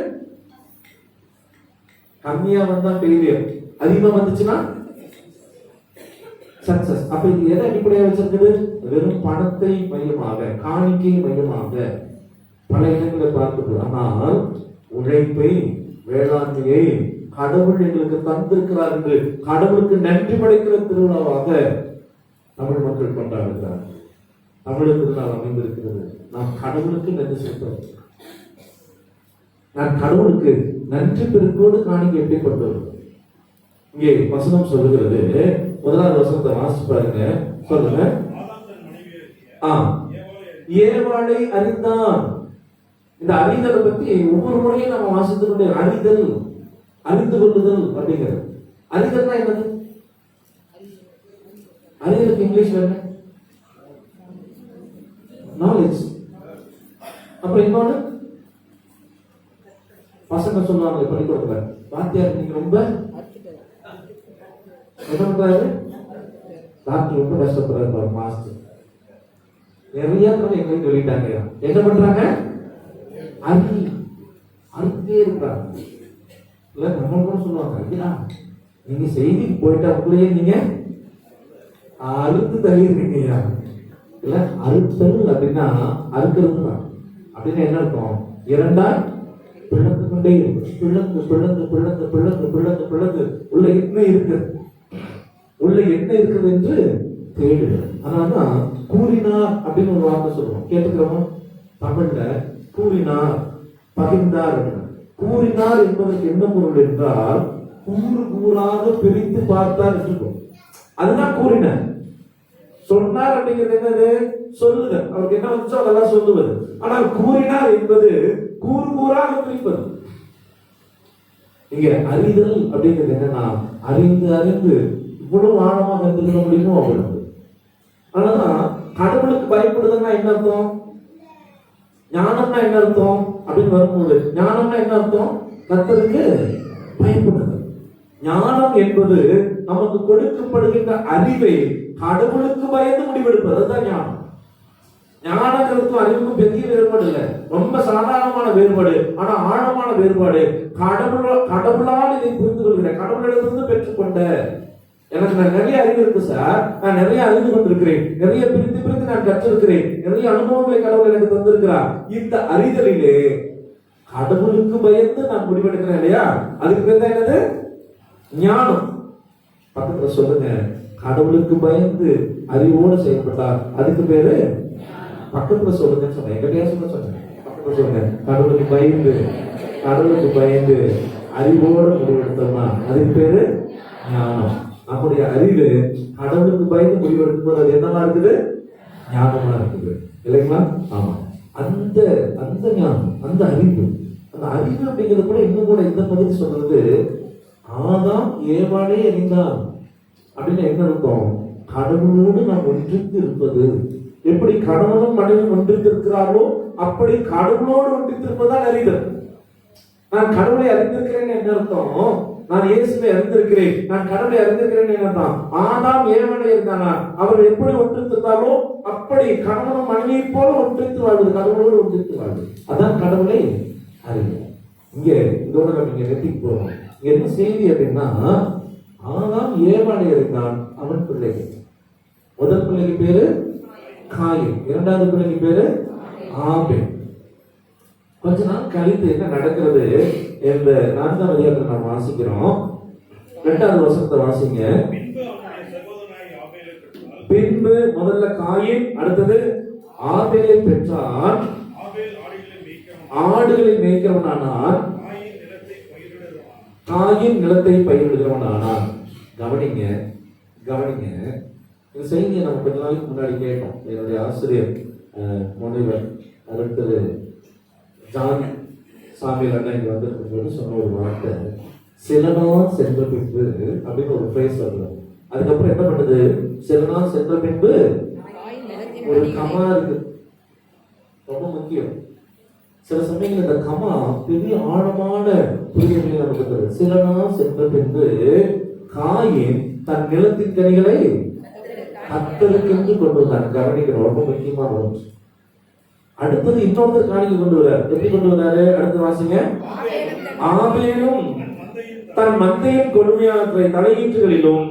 கம்மியா வந்தா ஃபெயிலியர், அதிகமா வந்துச்சுன்னா சக்சஸ். அப்ப இது எதை அடிப்படையாக வச்சிருக்குது? வெறும் பணத்தை மையமாக, காணிக்கை மையமாக பல இடங்களை பார்க்குது. ஆனால் உழைப்பை, வேளாண்மையை கடவுள் எங்களுக்கு தந்திருக்கிறார் என்று கடவுளுக்கு நன்றி படைக்கிற திருவிழாவாக தமிழ் மக்கள் கொண்டாடுகிறார். தமிழ் திருநாள் அமைந்திருக்கிறது. நாம் கடவுளுக்கு நன்றி செலுத்துவோம். நான் கடவுளுக்கு நன்றி பெருக்கோடு காணிக்கை எப்படி கொண்டு வருவோம்? இங்கே வசனம் சொல்லுகிறது, முதலாவது வசனத்தை வாசிச்சு பாருங்க. சொல்லுங்க. ஏவாளை அறிந்தான். இந்த அறிதலை பத்தி ஒவ்வொரு முறையும் நம்ம வாசித்து கொண்டே, அறிதல், அறிந்து கொள்ளுதல் அப்படிங்கிறது. அறிதல்னா என்னது? அறிதலுக்கு இங்கிலீஷ்ல என்ன? நாலேஜ். அப்புறம் இன்னொன்னு பசங்க சொல்லுவாங்க பள்ளிக்கூடத்துல, வாத்தியார் நீங்க ரொம்ப என்ன பண்றாரு, டாக்டர் ரொம்ப கஷ்டப்படுறாரு மாஸ்டர். நிறைய தடவை எங்களுக்கு சொல்லிட்டாங்க, என்ன பண்றாங்க, அறுத்தே இருக்கிறாங்க. இல்ல நம்ம கூட சொல்லுவாங்க, ஐயா நீங்க செய்திக்கு போயிட்டா அப்படியே நீங்க அறுத்து தள்ளிருக்கீங்க. இல்ல அறுத்தல் அப்படின்னா அறுக்கிறது தான். அப்படின்னா என்ன அர்த்தம்? இரண்டாய் பிளந்து கொண்டே இருக்கு. பிளந்து பிளந்து பிளந்து பிளந்து பிளந்து பிளந்து உள்ள என்ன இருக்கு, உள்ள என்ன இருக்குது என்று தேடுது. அதனாலதான் கூறினார் அப்படின்னு ஒரு வார்த்தை சொல்லுவோம், கேட்டுக்கிறோமா? தமிழ்ல கூறினார், பகிர்ந்தார். கூறினார் என்பதற்கு என்ன பொருள் என்றால், கூறு கூறாக பிரித்து பார்த்தார் என்று. அதுதான் கூறினார். சொன்னார் அப்படிங்கிறது என்னது? சொல்லுதல். அவருக்கு என்ன வந்துச்சோ அதெல்லாம் சொல்லுவது. ஆனால் கூறினார் என்பது கூறு கூறாக பிரிப்பது. இங்க அறிதல் அப்படிங்கிறது என்னன்னா, அறிந்து அறிந்து இவ்வளவு ஆழமாக தெரிஞ்சுக்க முடியுமோ அவ்வளவு. ஆனாதான் கடவுளுக்கு பயப்படுதுன்னா என்ன அர்த்தம்? ஞானம்னா என்ன அர்த்தம் அப்படின்னு வரும்போது, ஞானம்னா என்ன அர்த்தம்? கர்த்தருக்கு பயப்படுது. ஞானம் என்பது நமக்கு கொடுக்கப்படுகின்ற அறிவை கடவுளுக்கு பயந்து முடிவெடுப்பது. அதுதான் ஞானம். ஞானங்களுக்கும் அறிவுக்கும் பெரிய வேறுபாடு இல்லை, ரொம்ப சாதாரணமான வேறுபாடு. ஆனா ஆழமான வேறுபாடு. கடவுளால் இதை புரிந்து கொள்கிறேன், கடவுளிடத்திலிருந்து பெற்றுக்கொண்ட. எனக்கு நான் நிறைய அறிவு இருக்கு சார், நான் நிறைய அறிந்து கொண்டிருக்கிறேன், நிறைய பிரித்து பிரித்து நான் கற்றிருக்கிறேன், நிறைய அனுபவங்களை கடவுள் எனக்கு தந்திருக்கிறார். இந்த அறிதலிலே கடவுளுக்கு பயந்து நான் முடிவெடுக்கிறேன் இல்லையா, அதுக்கு பேர் தான் என்னது? ஞானம். பக்கத்துல சொல்லுங்க, கடவுளுக்கு பயந்து அறிவோடு செயல்பட்டார், அதுக்கு பேரு. பக்கத்துல சொல்லுங்க சொன்னேன், எங்கிட்டயா சொன்னேன். பக்கத்துல சொல்லுங்க, கடவுளுக்கு பயந்து, கடவுளுக்கு பயந்து அறிவோடு முடிவெடுத்தோம்னா அதுக்கு பேரு ஞானம். நம்முடைய அறிவு கடவுளுக்கு பயந்து முடிவெடுக்கும் போது அது என்னவா இருக்குது? ஞானமா இருக்குது இல்லைங்களா? ஆமா. அந்த அந்த ஞானம், அந்த அறிவு, அந்த அறிவு அப்படிங்கிறது கூட இன்னும் கூட இந்த பகுதி சொல்றது, ஆதாம் ஏவாளை அறிந்தான் அப்படின்னு என்ன இருக்கும்? கடவுளோடு நாம் ஒன்றித்து இருப்பது. எப்படி கணவனும் மனைவி ஒன்றித்து இருக்கிறாரோ அப்படி கடவுளோடு ஒன்றித்து இருப்பதுதான் அறிதல். நான் கடவுளை அறிந்திருக்கிறேன் என்ன அர்த்தம்? நான் இயேசுவை அறிந்திருக்கிறேன், நான் கடவுளை அறிந்திருக்கிறேன் என்னதான்? ஆதாம் ஏவாளை இருந்தானா, அவர் எப்படி ஒன்றித்திருந்தாலோ அப்படி கணவனும் மனைவியை போல ஒன்றித்து வாழ்வது, கடவுளோடு ஒன்றித்து வாழ்வது. அதான் கடவுளை அறிவு. இங்க இதோட நீங்க நெத்திக்கு போறோம். என்ன செய்தி அப்படின்னா, ஆதாம் ஏவாளை இருந்தான், அவன் பிள்ளைகள். முதல் பிள்ளைக்கு பேரு காயின், இரண்டாவது பிள்ளைக்கு பேரு ஆபேல். கொஞ்ச நாள் கழித்து என்ன நடக்கிறது? இந்த 4ஆம் அதிகாரத்தை நாம் வாசிக்கிறோம். 2வது வசனத்தை வாசிங்க. பின்பு முதல்ல காயின், அடுத்தது ஆபேலை பெற்றான். ஆடுகளை மேய்க்கிறவனானான், காயின் நிலத்தை பயிரிடுகிறவனானான். கவனிங்க கவனிங்க, இந்த செய்தியை நம்ம கொஞ்ச நாளைக்கு முன்னாடி கேட்டோம். என்னுடைய ஆசிரியர் முனைவர் அடுத்தது ஜான் சாமியில் அண்ணா இங்க வந்திருக்கும்போது சொன்ன ஒரு வார்த்தை, சில நாள் சென்ற பின்பு அப்படின்னு ஒரு பிரைஸ் வருது. அதுக்கப்புறம் என்ன பண்ணுது? சில நாள் சென்ற பின்பு ஒரு கமா இருக்கு, ரொம்ப முக்கியம். சில சமயங்கள் இந்த கமா பெரிய ஆழமான புரிதல்களை நமக்கு தருது. சில நாள் சென்ற பின்பு காயின் தன் நிலத்தின் கனிகளை கர்த்தருக்கென்று கொண்டு வந்தார். கவனிக்கிறோம், ரொம்ப முக்கியமான ஒன்று. அடுத்தது இன்னொருத்தர் காணிக்கை கொண்டு வர்றார். எப்படி கொண்டு வர்றாரு? அடுத்த வாசிங்க. ஆபேலும் தன் மந்தையின் கொடுமையானவற்றை தலையீட்டுகளிலும்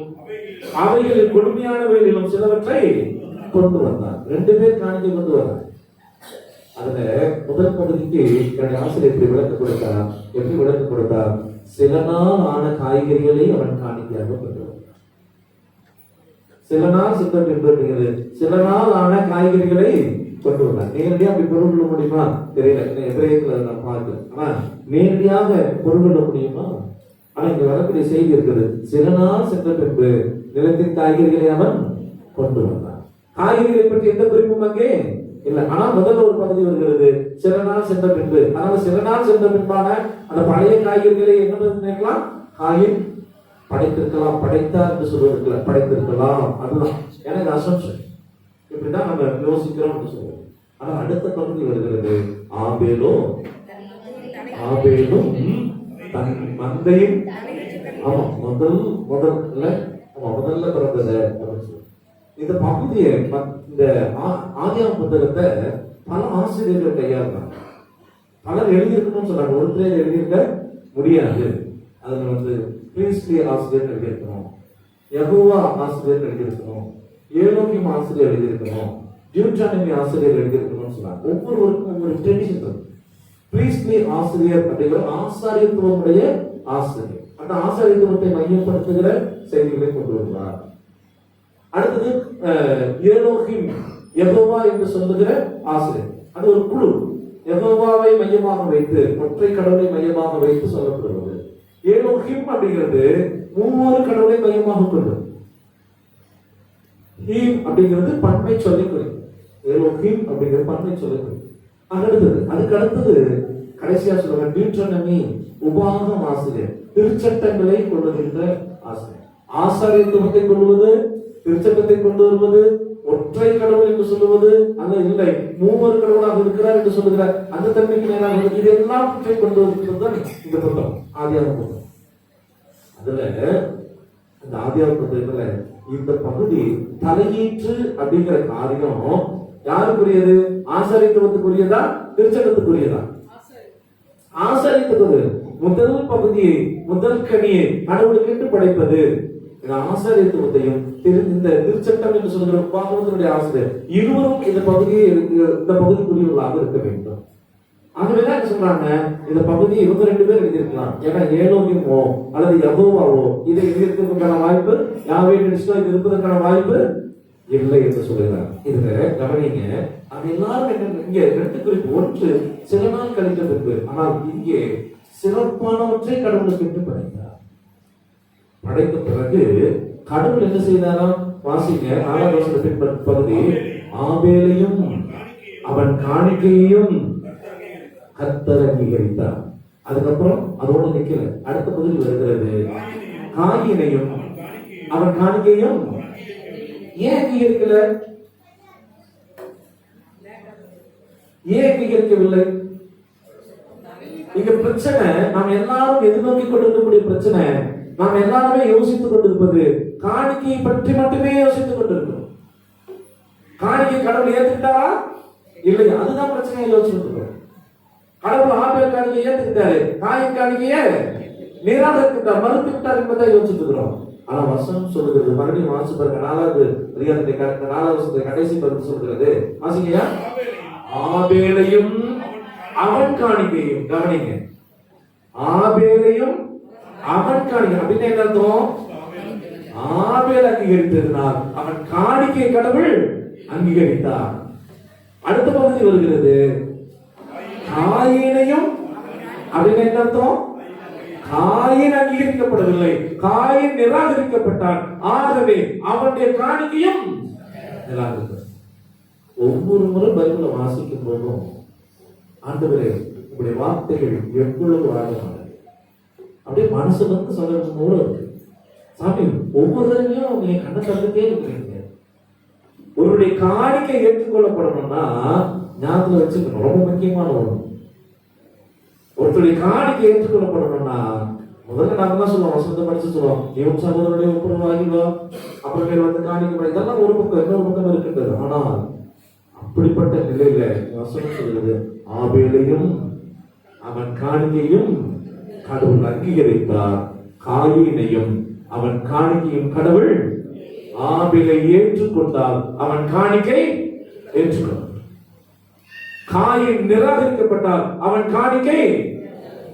அவைகளில் கொடுமையானவைகளிலும் சிலவற்றை கொண்டு வந்தார். 2 பேர் காணிக்கை கொண்டு வர்றார். அதுல முதல் பகுதிக்கு என்னுடைய ஆசிரியர் எப்படி விளக்கம் கொடுத்தார்? எப்படி விளக்கம் கொடுத்தார்? சில நாள் ஆன காய்கறிகளை அவன் காணிக்கையாக கொண்டு வந்தான். சில நாள் சித்தம் என்பது சில நாள் ஆன காய்கறிகளை கொண்டு வந்தான். நேரடியாக அப்படி பொருள் கொள்ள முடியுமா? தெரியல, எதிரேயத்துல நான் பார்க்கல. ஆனா நேரடியாக பொருள் கொள்ள முடியுமா? ஆனா இங்க வரக்கூடிய செய்தி இருக்குது. சில நாள் சென்ற பின்பு நிலத்தின் காய்கறிகளை அவன் கொண்டு வந்தான். காய்கறிகளை பற்றி எந்த குறிப்பும் அங்கே இல்ல. ஆனா முதல்ல ஒரு பகுதி வருகிறது, சில நாள் சென்ற பின்பு. அதனால சில நாள் சென்ற பின்பான அந்த பழைய காய்கறிகளை என்ன நினைக்கலாம்? காயின் படைத்திருக்கலாம், படைத்தார் என்று சொல்வதற்குல படைத்திருக்கலாம். அதுதான் எனக்கு அசம்ஷன். இப்படிதான் நம்ம யோசிக்கிறோம் என்று சொல்லுவோம். ஆனா அடுத்த பகுதி வருகிறது, ஆபேலும் தன் மந்தையும் முதல்ல பிறந்தது. இந்த பகுதியை, இந்த ஆதியாகம புத்தகத்தை பல ஆசிரியர்கள் கையாளுறாங்க. பலர் எழுதியிருக்கணும்னு சொல்றாங்க. ஒருத்தரே எழுதியிருக்க முடியாது. அதுல பிரீஸ்லி ஆசிரியர் எழுதியிருக்கணும், யெகோவா ஆசிரியர் எழுதியிருக்கணும், ஏலோகிம் ஆசிரியர் எழுதியிருக்கணும், டியூட்ரானமி ஆசிரியர் எழுதியிருக்கணும்னு சொல்றாங்க. ஒவ்வொருவருக்கும் ஒவ்வொரு ட்ரெடிஷன் இருக்கு. பிரீஸ்லி ஆசிரியர் அப்படிங்கிற ஆசாரியத்துவமுடைய ஆசிரியர், அந்த ஆசாரியத்துவத்தை மையப்படுத்துகிற செய்திகளை கொண்டு வருவார். அடுத்தது ஏலோகிம், யெகோவா என்று சொல்லுகிற ஆசிரியர். அது ஒரு குழு, யெகோவாவை மையமாக வைத்து, ஒற்றை கடவுளை மையமாக வைத்து சொல்லப்படுவது. ஏலோகிம் அப்படிங்கிறது 3 கடவுளை மையமாக கொண்டது. ஹீம் அப்படிங்கிறது பன்மை சொல்லை குறிக்கும். ஏலோகிம் அப்படிங்கிறது பன்மை சொல்லை குறிக்கும். அதுக்கு அடுத்தது கடைசியா சொல்லுவாங்க டியூட்ரானமி, உபாகம் ஆசிரியர், திருச்சட்டங்களை கொள்ளுகின்ற ஆசிரியர். ஆசாரியத்துவத்தை கொள்வது, திருச்சட்டத்தை கொண்டு வருவது, ஒற்றை கடவுள் என்று சொல்லுவது, அந்த இல்லை 3 கடவுளாக இருக்கிறார் என்று சொல்லுகிறார் அந்த தன்மைக்கு நேராக இது எல்லாம் கொண்டு வருகிறது இந்த புத்தகம், ஆதியாகம புத்தகம். அதுல இந்த ஆதியாகம புத்தகத்துல இந்த பகுதி தலையீற்று அப்படிங்கிற காரியம் யாருக்குரியது? ஆசாரியத்துவத்துக்குரியதா, திருச்சட்டத்துக்குரியதா? ஆசாரியத்துக்கு முதல் பகுதியை, முதல் கனியை கடவுளுக்கு படைப்பது. ஆசாரியத்துவத்தையும் இந்த திருச்சட்டம் என்று சொல்கிற பாகவத்தினுடைய ஆசிரியர் இருவரும் இந்த பகுதிக்குரியவர்களாக இருக்க வேண்டும். ஆகவேதான் சொல்றாங்க, இந்த பகுதியை இவங்க 2 பேர் எழுதியிருக்கலாம். ஏன்னா ஏலோகிமோ அல்லது யெகோவாவோ இதை எழுதியிருக்கிறதுக்கான வாய்ப்பு, யாவே இது இருப்பதற்கான வாய்ப்பு இல்லை என்று சொல்லுகிறார். இதுல கவனிங்க, அது எல்லாரும் இங்க 2 குறிப்பு. ஒன்று சில நாள் கழித்த பின்பு, ஆனால் இங்கே சிறப்பானவற்றை கடவுளுக்கு என்று படைத்தார். படைத்த பிறகு கடவுள் என்ன செய்தாராம்? வாசிங்க 4ஆம் வசனத்தின் பகுதி. ஆபேலையும் அவன் காணிக்கையையும் கர்த்தர் அங்கீகரித்தார். அதுக்கப்புறம் அதோடு நிக்கல, அடுத்த பகுதி வருகிறது, காயினையும் அவன் காணிக்கையும் ஏன் அங்கீகரிக்கல? ஏன் அங்கீகரிக்கவில்லை? இங்க பிரச்சனை, நாம் எல்லாரும் எதிர்நோக்கி கொண்டிருக்கக்கூடிய பிரச்சனை, நாம் எல்லாருமே யோசித்துக் கொண்டிருப்பது காணிக்கையை பற்றி மட்டுமே யோசித்துக் கொண்டிருக்கிறோம். காணிக்கை கடவுள் ஏத்துக்கிட்டாரா இல்லையா, அதுதான் பிரச்சனையை யோசிச்சுட்டு இருக்கோம். கடவுள் ஆபேல் காணிக்கையை ஏத்துக்கிட்டாரு, காயின் காணிக்கையை நிராகரித்தார், மறுத்து விட்டார் என்பதை யோசிச்சுட்டு இருக்கிறோம். ஆனா வசனம் சொல்லுகிறது, மறுபடியும் வாசி பாருங்க, 4வது அதிகாரத்தை 4வது வசனத்தை கடைசி பகுதி சொல்கிறது. வாசிங்கயா. ஆபேலையும் அவன் காணிக்கையும், கவனிங்க, ஆபேலையும் அவன் காணிக்கை அப்படின்னு என்ன அர்த்தம்? ஆபேல் அங்கீகரித்ததினால் அவன் காணிக்கை கடவுள் அங்கீகரித்தார். அடுத்த பகுதி வருகிறது, காயினையும் அப்படின்னு என்ன அர்த்தம்? காயின் அங்கீகரிக்கப்படவில்லை, காயின் நிராகரிக்கப்பட்டான். ஆகவே அவனுடைய காணிக்கையும் நிராகரிக்கப்பட்டது. ஒவ்வொரு முறை பைபிளை வாசிக்கும் போதும் ஆண்டவரே உங்களுடைய வார்த்தைகள் எவ்வளவு ஆழமானது அப்படியே மனசுல இருந்து சொல்லும் போது இருக்கு. சாமி ஒவ்வொரு தடவையும் நீங்க கண்ணை தந்துட்டே இருக்கிறீங்க, ஒருவருடைய காணிக்கை ஏற்றுக்கொள்ளப்படணும்னா ஞாபகத்துல வச்சுக்கணும், ரொம்ப முக்கியமான ஒண்ணு. ஒருத்தருடைய காணிக்கை ஏற்றுக்கொள்ளப்படணும்னா முதல்ல நாங்க தான் சொல்லுவோம், வசனத்தை படிச்சு சொல்லுவோம், இவன் சகோதரருடைய ஒப்புரவாகிவா, அப்புறமேல் வந்து காணிக்கை, இதெல்லாம் ஒரு பக்கம், இன்னொரு பக்கம் இருக்கின்றது. ஆனால் அப்படிப்பட்ட நிலையில வசனம் சொல்கிறது, ஆபேலையும் அவன் காணிக்கையும் கடவுள் அங்கீகரித்தார், காயினையும் அவன் காணிக்கையும் கடவுள் ஆபேலை ஏற்றுக்கொண்டால் அவன் காணிக்கை ஏற்றுக்கொண்டார். காயின் நிராகரிக்கப்பட்டால் அவன் காணிக்கை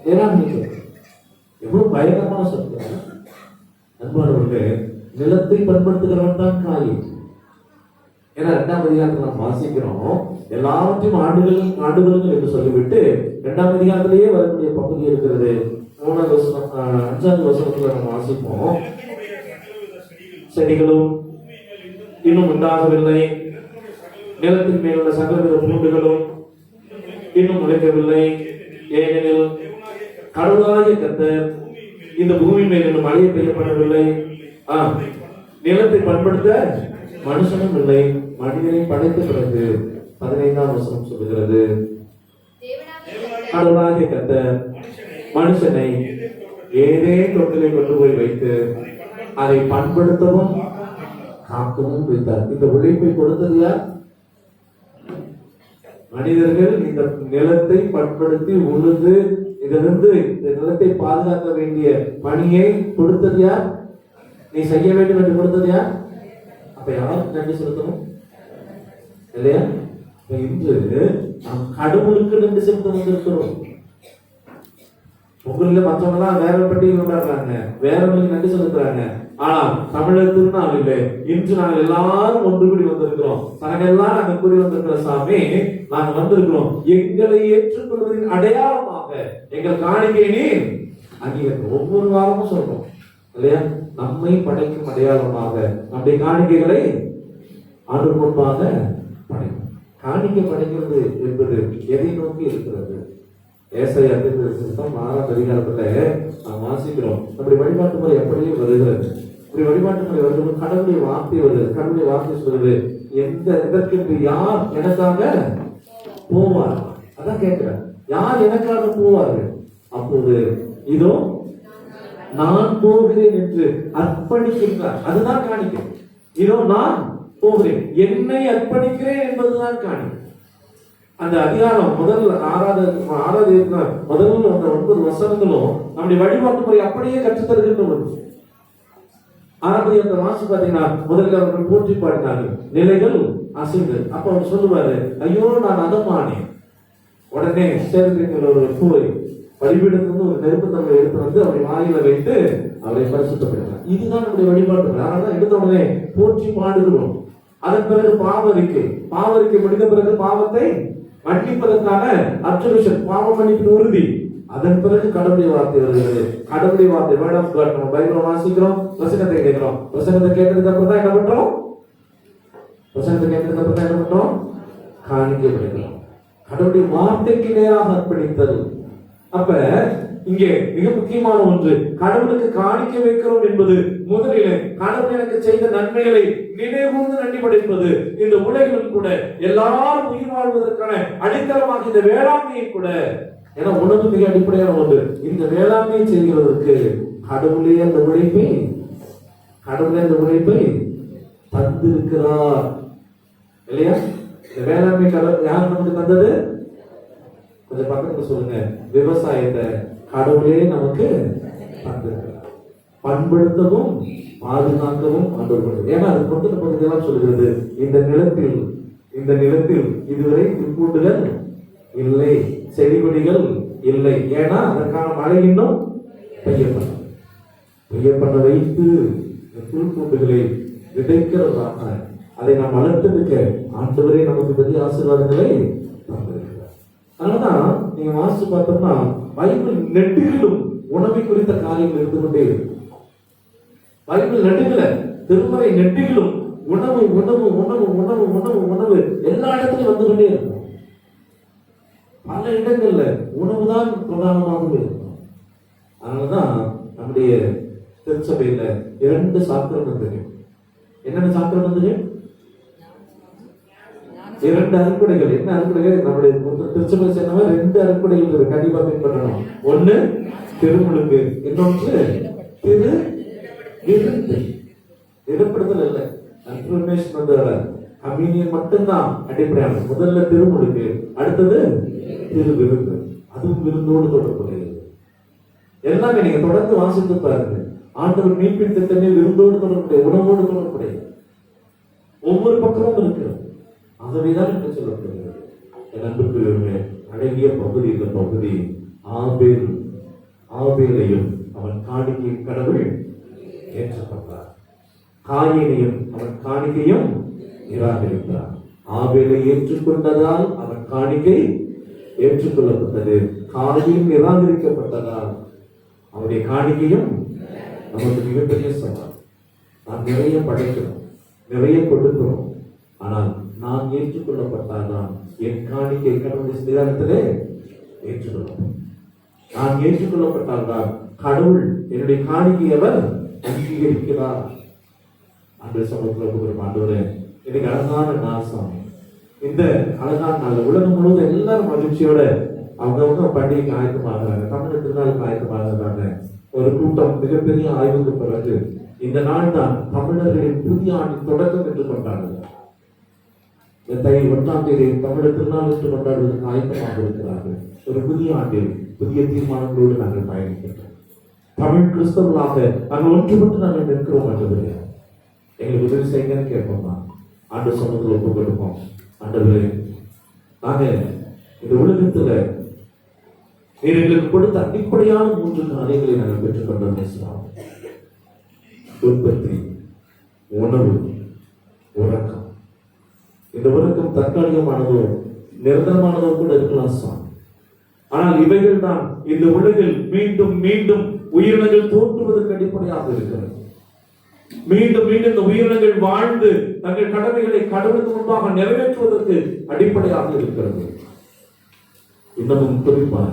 நிராகரிக்கப்பட்டார். எவ்வளவு பயங்கரமான சத்தியம் அன்பானவர்களே. நிலத்தை பண்படுத்துகிறவன் தான் காயின். ஏன்னா 2ஆம் அதிகாரத்தில் நாம் வாசிக்கிறோம், எல்லாவற்றையும் ஆண்டுகளும் என்று சொல்லிவிட்டு 2ஆம் அதிகாரத்திலேயே வரக்கூடிய பகுதி இருக்கிறது. 3ஆவது வசனம் 5ஆவது வசனத்துல நம்ம வாசிப்போம், செடிகளும் இன்னும் உண்டாகவில்லை, நிலத்தின் மேல் உள்ள சகலவித பூண்டுகளும் இன்னும் முளைக்கவில்லை, ஏனெனில் கடவுளாகிய கர்த்தர் இந்த பூமி மேல் இன்னும் மழையை பெய்யப்படவில்லை, நிலத்தை பண்படுத்த மனுஷனும் இல்லை, மனிதனை படைத்த பிறகு 15ஆம் வசனம் சொல்லுகிறது, கடவுளாகிய கர்த்தர் மனுஷனை ஏதேன் தோட்டத்திலே கொண்டு போய் வைத்து அதை பண்படுத்தவும் காக்கவும் வைத்தார். இந்த உழைப்பை கொடுத்தது யார்? மனிதர்கள். இந்த நிலத்தை பண்படுத்தி உழுது இதிலிருந்து இந்த நிலத்தை பாதுகாக்க வேண்டிய பணியை கொடுத்தது யார்? நீ செய்ய வேண்டும் என்று கொடுத்தது யார்? அப்ப யாருக்கு நன்றி செலுத்தணும் இல்லையா? இன்று நாம் கடவுளுக்கு நன்றி செலுத்த வந்திருக்கிறோம். உங்களில் மற்றவங்க எல்லாம் வேற பட்டியல் கொண்டாடுறாங்க, வேறவங்களுக்கு நன்றி செலுத்துறாங்க. ஆனா தமிழர் திருநாள் இல்லை, இன்று நாங்கள் எல்லாரும் ஒன்று கூடி வந்திருக்கிறோம். தனக்கெல்லாம் நாங்கள் கூடி வந்திருக்கிற சாமி, நாங்கள் வந்திருக்கிறோம் எங்களை ஏற்றுக்கொள்வதின் அடையாளமாக எங்கள் காணிக்கையினே அங்கீகரிக்கிறோம். ஒவ்வொரு வாரமும் சொல்றோம் இல்லையா? நம்மை படைக்கும் அடையாளமாக நம்முடைய காணிக்கைகளை ஆண்டு முன்பாக படைக்கும். காணிக்கை படைக்கிறது என்பது எதை நோக்கி இருக்கிறது? ஏசாயா 6ஆம் அதிகாரத்துல நாம் வாசிக்கிறோம், நம்முடைய வழிபாட்டு முறை அப்படியே வருகிறது. இப்படி வழிபாட்டு முறை வருகிறது, கடவுளுடைய வார்த்தை வருது. கடவுளுடைய வார்த்தை சொல்றது, எந்த இதற்கு யார் எனக்காக போவார்? அதான் கேட்கிறேன், யார் எனக்காக போவார்கள்? அப்போது இதோ நான் போகிறேன் என்று அர்ப்பணிக்கின்றார், அதுதான் காணிக்கை. இதோ நான் போகிறேன், என்னை அர்ப்பணிக்கிறேன் என்பதுதான் காணிக்கை. அந்த அதிகாரம் முதல் 6வது முதல்ல அந்த 9 வசனங்களும் நம்முடைய வழிபாட்டு முறை அப்படியே கற்றுத்தருகின்றது. 6வது அந்த வாசி பார்த்தீங்கன்னா, முதல்ல அவர்கள் போற்றி பாடினார்கள், நிலைகள் அசைந்து. அப்ப அவர் சொல்லுவாரு, ஐயோ நான் அதமானேன். உடனே சேர்க்கிறவர்கள் போய் பலிபீடத்திலிருந்து ஒரு நெருப்பு தன்மை எடுத்து வந்து அவரை வாயில வைத்து அவரை பரிசுத்தப்படுகிறார். இதுதான் நம்முடைய வழிபாட்டு. அதனாலதான் எடுத்த உடனே போற்றி பாடுகிறோம். அதன் பிறகு பாவரிக்கை முடிந்த பிறகு பாவத்தை மன்னிப்பதற்கான அப்சல்யூஷன், பாவம் மன்னிப்பின் உறுதி. அதன் பிறகு கடவுளுடைய வார்த்தை வருகிறது. கடவுளுடைய வார்த்தை வேர்ட் நம்ம பைபிளை வாசிக்கிறோம், வசனத்தை கேட்கிறோம். வசனத்தை கேட்டதுக்கு அப்புறம் தான் என்ன பண்றோம்? காணிக்கை படைக்கிறோம். கடவுளுடைய வார்த்தைக்கு நேராக அர்ப்பணித்தல். அப்ப இங்கே மிக முக்கியமான ஒன்று, கடவுளுக்கு காணிக்க வைக்கிறோம் என்பது முதலில் கடவுள் எனக்கு செய்த நன்மைகளை நினைவுந்து நன்றி படைப்பது. இந்த உலகிலும் கூட எல்லாரும் உயிர் வாழ்வதற்கான அடித்தளமாக இந்த வேளாண்மையை கூட, ஏன்னா உணவு மிக அடிப்படையான ஒன்று. இந்த வேளாண்மையை செய்கிறதற்கு கடவுளே அந்த உழைப்பை தந்திருக்கிறார் இல்லையா? இந்த வேளாண்மை யார் நமக்கு தந்தது? கொஞ்சம் பக்கத்துக்கு சொல்லுங்க. விவசாயத்தை கடவுளே நமக்கு தந்திருக்கிறார். பண்படுத்தவும் பாதுகாக்கவும் ஆண்டவர். ஏன்னா அது கொண்டு பகுதியெல்லாம் சொல்கிறது, இந்த நிலத்தில் இதுவரை புற்பூண்டுகள் இல்லை, செடி கொடிகள் இல்லை. ஏன்னா அதற்கான மழை இன்னும் பெய்யப்பட வைத்து புற்பூண்டுகளை விதைக்கிறதாக அதை நாம் வளர்த்ததுக்க ஆண்டவரே நமக்கு பெரிய ஆசீர்வாதங்களை தந்திருக்கிறார். அதனாலதான் நீங்க வாசிச்சு பார்த்தோம்னா பைபிள் நெடுகிலும் உணவை குறித்த காரியங்கள் இருந்து கொண்டே இருக்கு. பைபிள் நடுவில் திருமறை நெடுகிலும் உணவு உணவு உணவு உணவு உணவு உணவு எல்லா இடத்துலையும் வந்து கொண்டே இருக்கும். பல இடங்கள்ல உணவுதான் பிரதானமாகவே இருக்கும். அதனாலதான் நம்முடைய திருச்சபையில 2 சாக்கிரமம் தெரியும். என்னென்ன சாக்கிரமம் தெரியும்? 2 அறுக்குடைகள். என்ன அறுக்குடைகள்? நம்முடைய திருச்சபை சேர்ந்தவங்க 2 அறுக்குடைகள் இருக்கு. கண்டிப்பா பின்பற்றணும். ஒண்ணு திருமுழுக்கு, இன்னொன்று திரு விருந்து. இடப்படுதல் இல்லை, கன்ஃபர்மேஷன் வந்து கம்யூனியன் மட்டும்தான் அடிப்படையானது. முதல்ல திருமுழுக்கு, அடுத்தது திரு விருந்து. அதுவும் விருந்தோடு தொடர்புடையது. எல்லாமே நீங்க தொடர்ந்து வாசித்து பாருங்க. ஆண்டவர் மீட்பின் திட்டமே விருந்தோடு தொடர்புடைய, உணவோடு தொடர்புடைய ஒவ்வொரு பக்கமும் இருக்கிறது. ஆகவேதான் என்று சொல்லப்படுகிறது. என் அன்புக்குரியவர்களே, அழகிய பகுதி இந்த பகுதி. ஆபேலையும் அவன் காணிக்கை கடவுள் ஏற்றுக்கொண்டார், காயினையும் அவன் காணிக்கையும் நிராகரித்தார். ஆபேலை ஏற்றுக்கொண்டதால் அவன் காணிக்கை ஏற்றுக்கொள்ளப்பட்டது, காயின் நிராகரிக்கப்பட்டதால் அவருடைய காணிக்கையும். நமக்கு மிகப்பெரிய சவால். நாம் நிறைய படைக்கிறோம், நிறைய கொடுக்கிறோம், ஆனால் நான் ஏற்றுக்கொள்ளப்பட்டால்தான் என் காணிக்கை கடவுளுடைய நிதானத்திலே ஏற்றுக்கொள்ளும். நான் ஏற்றுக்கொள்ளப்பட்டால்தான் கடவுள் என்னுடைய காணிக்கை அவர் அங்கீகரிக்கிறார். அன்று சமூகத்தில் ஆண்டவரே, எனக்கு அழகான நாள் சாமி. இந்த அழகான நாள் உலகம் முழுவதும் எல்லாரும் மகிழ்ச்சியோட அவங்கவுங்க பண்டிகைக்கு ஆயத்தமாகிறாங்க, தமிழ் திருநாளுக்கு ஆயத்தமாகிறாங்க. ஒரு கூட்டம் மிகப்பெரிய ஆய்வுக்கு பிறகு இந்த நாள் தான் தமிழர்களின் புதிய ஆண்டின் தொடக்கம் என்று கொண்டாடுகிறார். தை 1ஆம் தேதி தமிழர் திருநாள் என்று கொண்டாடுவதற்கு ஆயத்தமாக இருக்கிறார்கள். ஒரு புதிய ஆண்டில் புதிய தீர்மானங்களோடு நாங்கள் பயணிக்கின்றோம். தமிழ் கிறிஸ்தவர்களாக நாங்கள் ஒன்றுபட்டு நாங்கள் நிற்கிறோம் என்றது எங்களுக்கு உதவி செய்யுங்கன்னு கேட்போம். ஆண்டு சமூகத்தில் ஒப்பு கொடுப்போம். ஆண்டவர்களே, நாங்க இந்த உலகத்துல நீர் எங்களுக்கு கொடுத்த அடிப்படையான 3 காரியங்களை நாங்கள் பெற்றுக்கொண்டோம். உற்பத்தி, உணவு, உறக்கம். இந்த உறக்கம் தற்காலிகமானதோ நிரந்தரமானதோ கூட இருக்கலாம் சாமி. ஆனால் இவைகள் தான் இந்த உலகில் மீண்டும் மீண்டும் உயிரினங்கள் தோன்றுவதற்கு அடிப்படையாக இருக்கிறது. மீண்டும் மீண்டும் இந்த உயிரினங்கள் வாழ்ந்து தங்கள் கடமைகளை கடவுளுக்கு முன்பாக நிறைவேற்றுவதற்கு அடிப்படையாக இருக்கிறது. இன்னமும் குறிப்பாக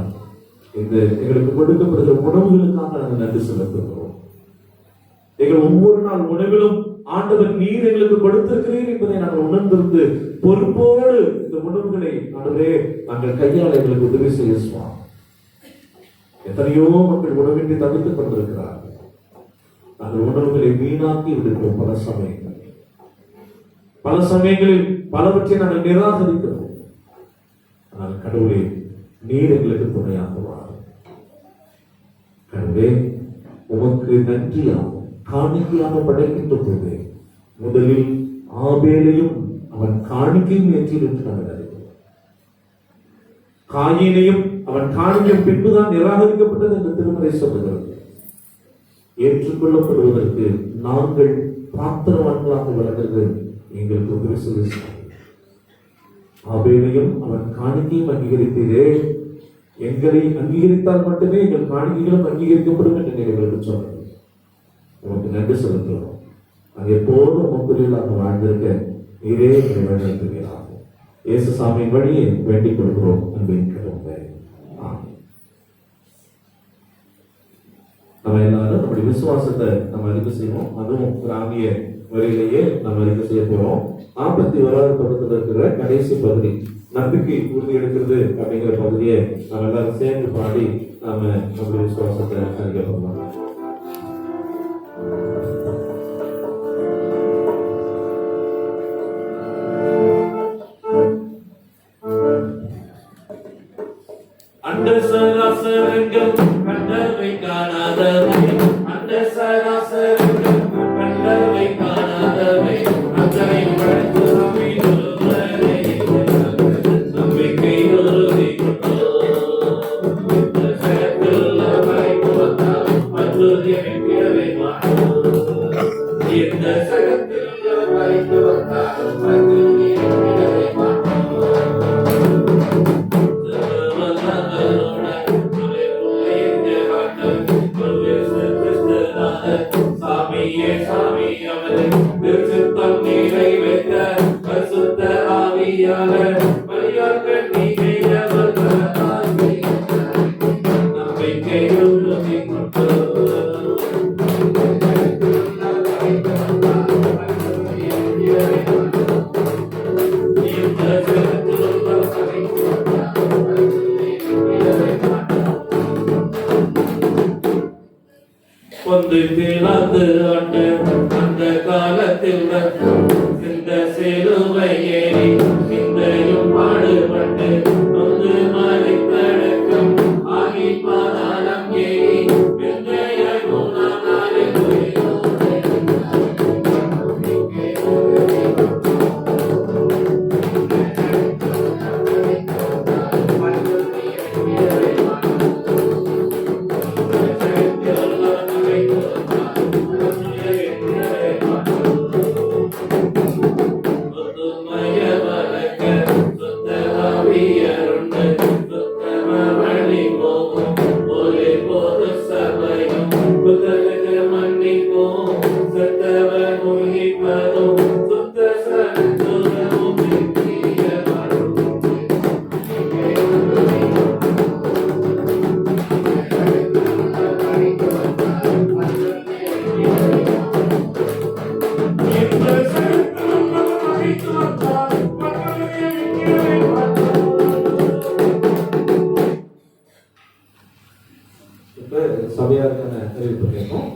இந்த எங்களுக்கு கொடுக்கப்படுகிற உணவுகளுக்காக நாங்கள் நன்றி செலுத்துகிறோம். எங்கள் ஒவ்வொரு நாள் உணவிலும் ஆண்டவர் நீர் எங்களுக்கு கொடுத்திருக்கிறீர் என்பதை நாங்கள் உணர்ந்திருந்து பொறுப்போடு இந்த உணவுகளை ஆண்டவரே நாங்கள் கையாள எங்களுக்கு உதவி செய்ய சுவாமி. எத்தனையோ மக்கள் உணவின்றி தவித்துக் கொண்டிருக்கிறார்கள். நாங்கள் உணவுகளை வீணாக்கி விடுகிறோம். பல சமயங்களில் பலவற்றை நாங்கள் நிராகரிக்கிறோம். ஆனால் கடவுளே, நீர் எங்களுக்கு துணையாகுவார். கடவுளே, உமக்கு நன்றியாகும் காணிக்கையாக படைக்கின்ற போது முதலில் ஆபேலையும் அவன் காணிக்கையும் ஏற்றிருந்து நாங்கள் அறிகிறோம். காயினையும் அவன் காணிக்கையும் பின்புதான் நிராகரிக்கப்பட்டது என்று திருமறை சொல்லுகிறது. ஏற்றுக்கொள்ளப்படுவதற்கு நாங்கள் பாத்திரவான்களாக வளர்கிறது எங்களுக்கு உதவி செய்ய. ஆபேலையும் அவன் காணிக்கையும் அங்கீகரித்ததே, எங்களை அங்கீகரித்தால் மட்டுமே எங்கள் காணிக்கைகளும் அங்கீகரிக்கப்படும் என்று எங்களுக்கு சொன்னது. உனக்கு நன்றி செலுத்துகிறோம். அங்கே எப்போதும் உமக்குரியலாக வாழ்ந்திருக்க நீரே வழிநடத்துகிறார். இயேசு சாமியின் வழியை வேண்டிக் கொள்கிறோம். அன்பின் கடவுளே, ஆமென். நம்ம எல்லாரும் நம்முடைய விசுவாசத்தை நம்ம அறிக்கை செய்வோம். அதுவும் கிராமிய வழியிலேயே நம்ம அறிக்கை செய்ய போறோம். 41வது பக்கத்தில் இருக்கிற கடைசி பகுதி, நம்பிக்கை உறுதி எடுக்கிறது அப்படிங்கிற பகுதியை நம்ம எல்லாரும் சேர்ந்து பாடி நாம நம்முடைய விசுவாசத்தை அறிக்கை பண்ணலாம். அண்ட சராசரங்கள் கண்டவை காணாதவை, அண்ட சராசரங்கள் கண்டவை காணாதவை, அத்தனை படைத்து அமைந்துள்ளவரே நம்பிக்கை உறுதி இந்த சகத்தில் வைத்து வந்தால் இப்போ சபையாருக்கான அறிவிப்பு கேட்போம்.